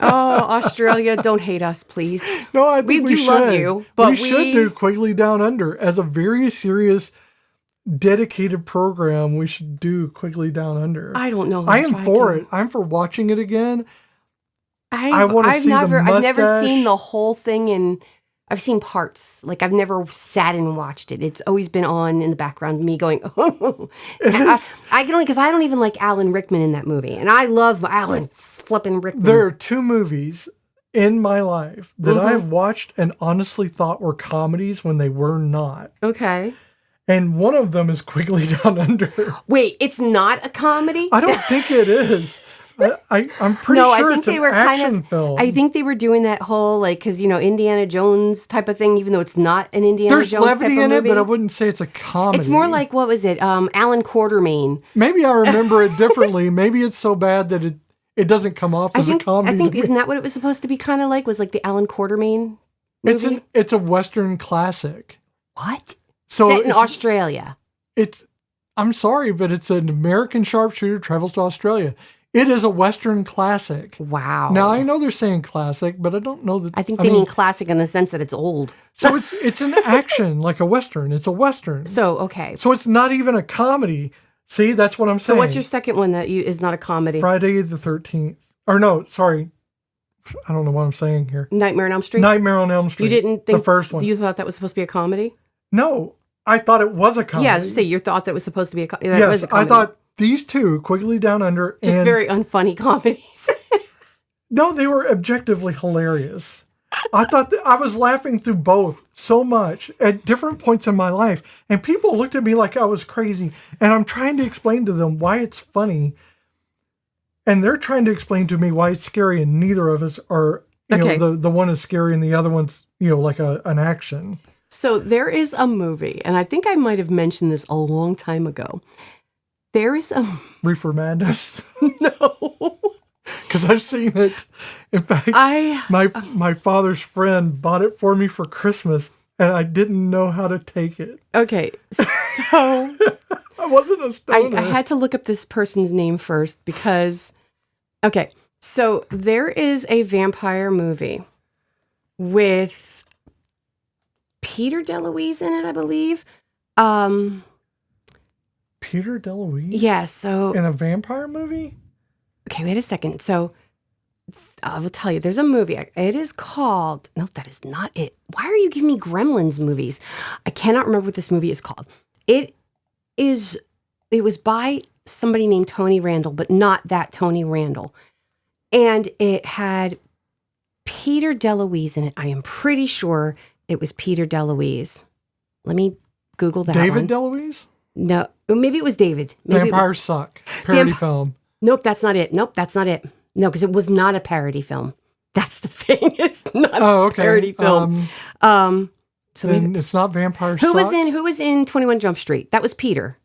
Oh, Australia, don't hate us, please. No, I think we do should. love you, but we should do Quigley Down Under as a very serious, dedicated program. We should do Quigley Down Under. I don't know. I am for it. I'm for watching it again. I've never mustache. seen the whole thing, and I've seen parts. Like I've never sat and watched it. It's always been on in the background. Me going, oh. I can only because I don't even like Alan Rickman in that movie, and I love Alan flipping Rickman. There are two movies in my life that I've watched and honestly thought were comedies when they were not. Okay. And one of them is Quigley Down Under. Wait, it's not a comedy? I don't think it is. I'm pretty sure it's an action film. I think they were doing that whole, because, Indiana Jones type of thing, even though it's not an Indiana There's Jones type of levity movie. in it, but I wouldn't say it's a comedy. It's more like, what was it? Alan Quartermain. Maybe I remember it differently. Maybe it's so bad that it doesn't come off as a comedy. I think, to me. isn't that what it was supposed to be kind of like? Was like the Alan Quartermain movie? It's a Western classic. What? So Set in Australia. I'm sorry, but it's an American sharpshooter travels to Australia. It is a Western classic. Wow. Now, I know they're saying classic, but I don't know that. I think they mean classic in the sense that it's old. So it's an action, like a Western. It's a Western. So, okay. So it's not even a comedy. See, that's what I'm saying. So what's your second one that is not a comedy? Friday the 13th. Or no, sorry. I don't know what I'm saying here. Nightmare on Elm Street? Nightmare on Elm Street. You didn't think... The first one. You thought that was supposed to be a comedy? No, I thought it was a comedy. Yeah, I was going to say, you thought that was supposed to be a comedy. Yes, I thought these two, Quigley Down Under, Just very unfunny comedies. No, they were objectively hilarious. I thought that I was laughing through both so much at different points in my life. And people looked at me like I was crazy. And I'm trying to explain to them why it's funny. And they're trying to explain to me why it's scary. And neither of us are, you know, the one is scary and the other one's, you know, like an action. So there is a movie, and I think I might have mentioned this a long time ago. There is a... Reefer Madness? No. Because I've seen it. In fact, my father's friend bought it for me for Christmas, and I didn't know how to take it. Okay, so... I wasn't a stoner. I had to look up this person's name first because... Okay, so there is a vampire movie with Peter DeLuise in it, I believe. Peter DeLuise? Yeah, so... In a vampire movie? Okay, wait a second. So I will tell you, there's a movie. It is called... No, that is not it. Why are you giving me Gremlins movies? I cannot remember what this movie is called. It was by somebody named Tony Randall, but not that Tony Randall. And it had Peter DeLuise in it. I am pretty sure it was Peter DeLuise. Let me Google that David one. DeLuise? No, maybe it was David. Maybe Vampires Suck. Parody film. Nope, that's not it. No, because it was not a parody film. That's the thing. It's not a parody film. So then it's not Vampires Suck. Who was in 21 Jump Street? That was Peter.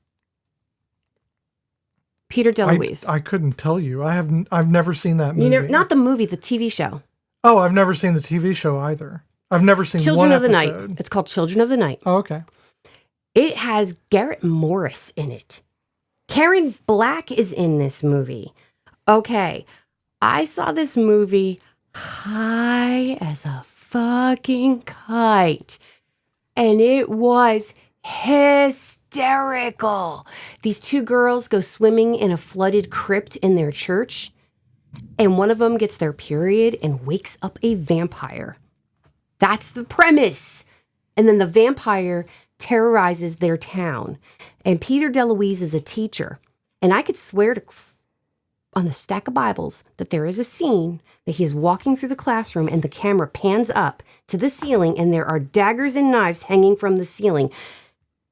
Peter DeLuise. I couldn't tell you. I've never seen that movie. Not the movie, the TV show. Oh, I've never seen the TV show either. I've never seen Children of the episode. Night. It's called Children of the Night. Oh, okay. It has Garrett Morris in it. Karen Black is in this movie. Okay. I saw this movie high as a fucking kite. And it was hysterical. These two girls go swimming in a flooded crypt in their church. And one of them gets their period and wakes up a vampire. That's the premise. And then the vampire terrorizes their town. And Peter DeLuise is a teacher. And I could swear on the stack of Bibles that there is a scene that he is walking through the classroom and the camera pans up to the ceiling and there are daggers and knives hanging from the ceiling.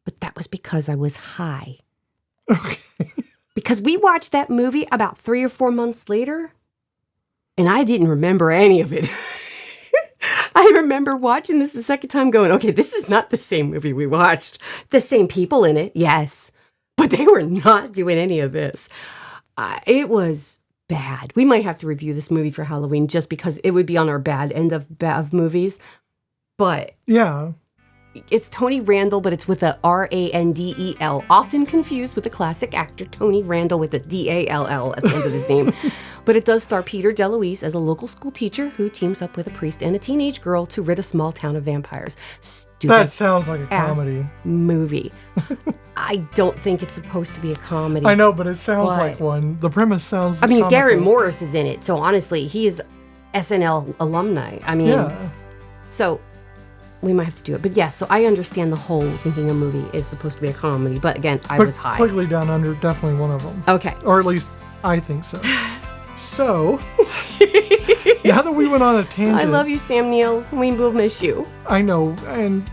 But that was because I was high. Okay. Because we watched that movie about 3 or 4 months later and I didn't remember any of it. I remember watching this the second time going, okay, this is not the same movie we watched. The same people in it, yes. But they were not doing any of this. It was bad. We might have to review this movie for Halloween just because it would be on our bad end of movies. But yeah, it's Tony Randall, but it's with a Randel, often confused with the classic actor Tony Randall with a Dall at the end of his name. But it does star Peter DeLuise as a local school teacher who teams up with a priest and a teenage girl to rid a small town of vampires. Stupid. That sounds like a comedy movie. I don't think it's supposed to be a comedy. I know, but it sounds like one. The premise sounds comical. Garrett Morris is in it, so honestly, he is SNL alumni. So we might have to do it. But yes, so I understand the whole thinking a movie is supposed to be a comedy. But again, I was high. Quigley Down Under, definitely one of them. Okay. Or at least I think so. So, now that we went on a tangent. I love you, Sam Neill. We will miss you. I know, and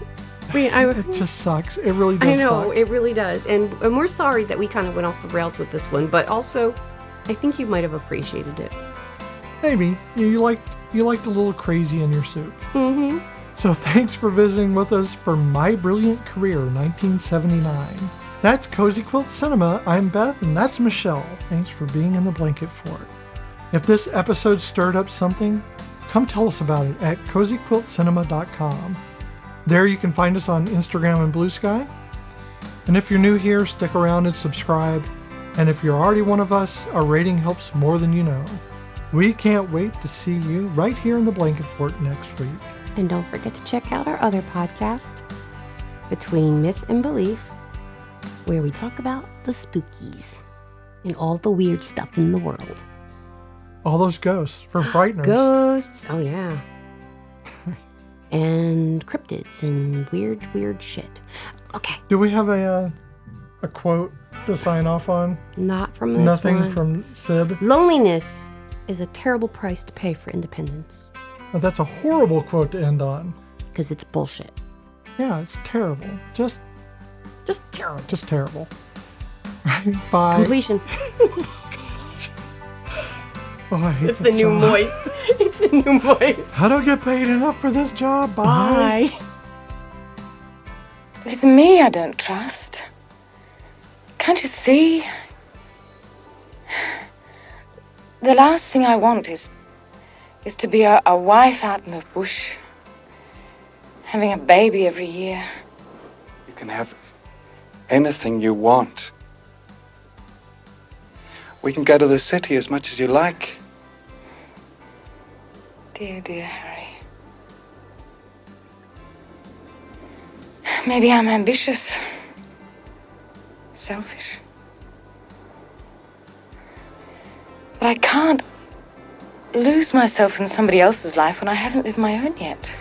it just sucks. It really does I know, suck. It really does. And we're sorry that we kind of went off the rails with this one. But also, I think you might have appreciated it. Maybe. You liked a little crazy in your soup. Mm-hmm. So thanks for visiting with us for My Brilliant Career 1979. That's Cozy Quilt Cinema. I'm Beth, and that's Michelle. Thanks for being in the blanket fort. If this episode stirred up something, come tell us about it at cozyquiltcinema.com. There you can find us on Instagram and Blue Sky. And if you're new here, stick around and subscribe. And if you're already one of us, a rating helps more than you know. We can't wait to see you right here in the blanket fort next week. And don't forget to check out our other podcast, Between Myth and Belief, where we talk about the spookies and all the weird stuff in the world. All those ghosts from Frighteners. Ghosts, oh yeah. And cryptids and weird shit. Okay. Do we have a quote to sign off on? Not from this Nothing one. from Syb? Loneliness is a terrible price to pay for independence. Oh, that's a horrible quote to end on. Because it's bullshit. Yeah, it's terrible. Just terrible. Just terrible. Right? Bye. Completion. Oh, I hate It's this the new job. voice. It's the new voice. I don't get paid enough for this job. Bye. Bye. It's me I don't trust. Can't you see? The last thing I want is to be a wife out in the bush, having a baby every year. You can have anything you want. We can go to the city as much as you like. Dear, dear Harry. Maybe I'm ambitious, selfish. But I can't lose myself in somebody else's life when I haven't lived my own yet.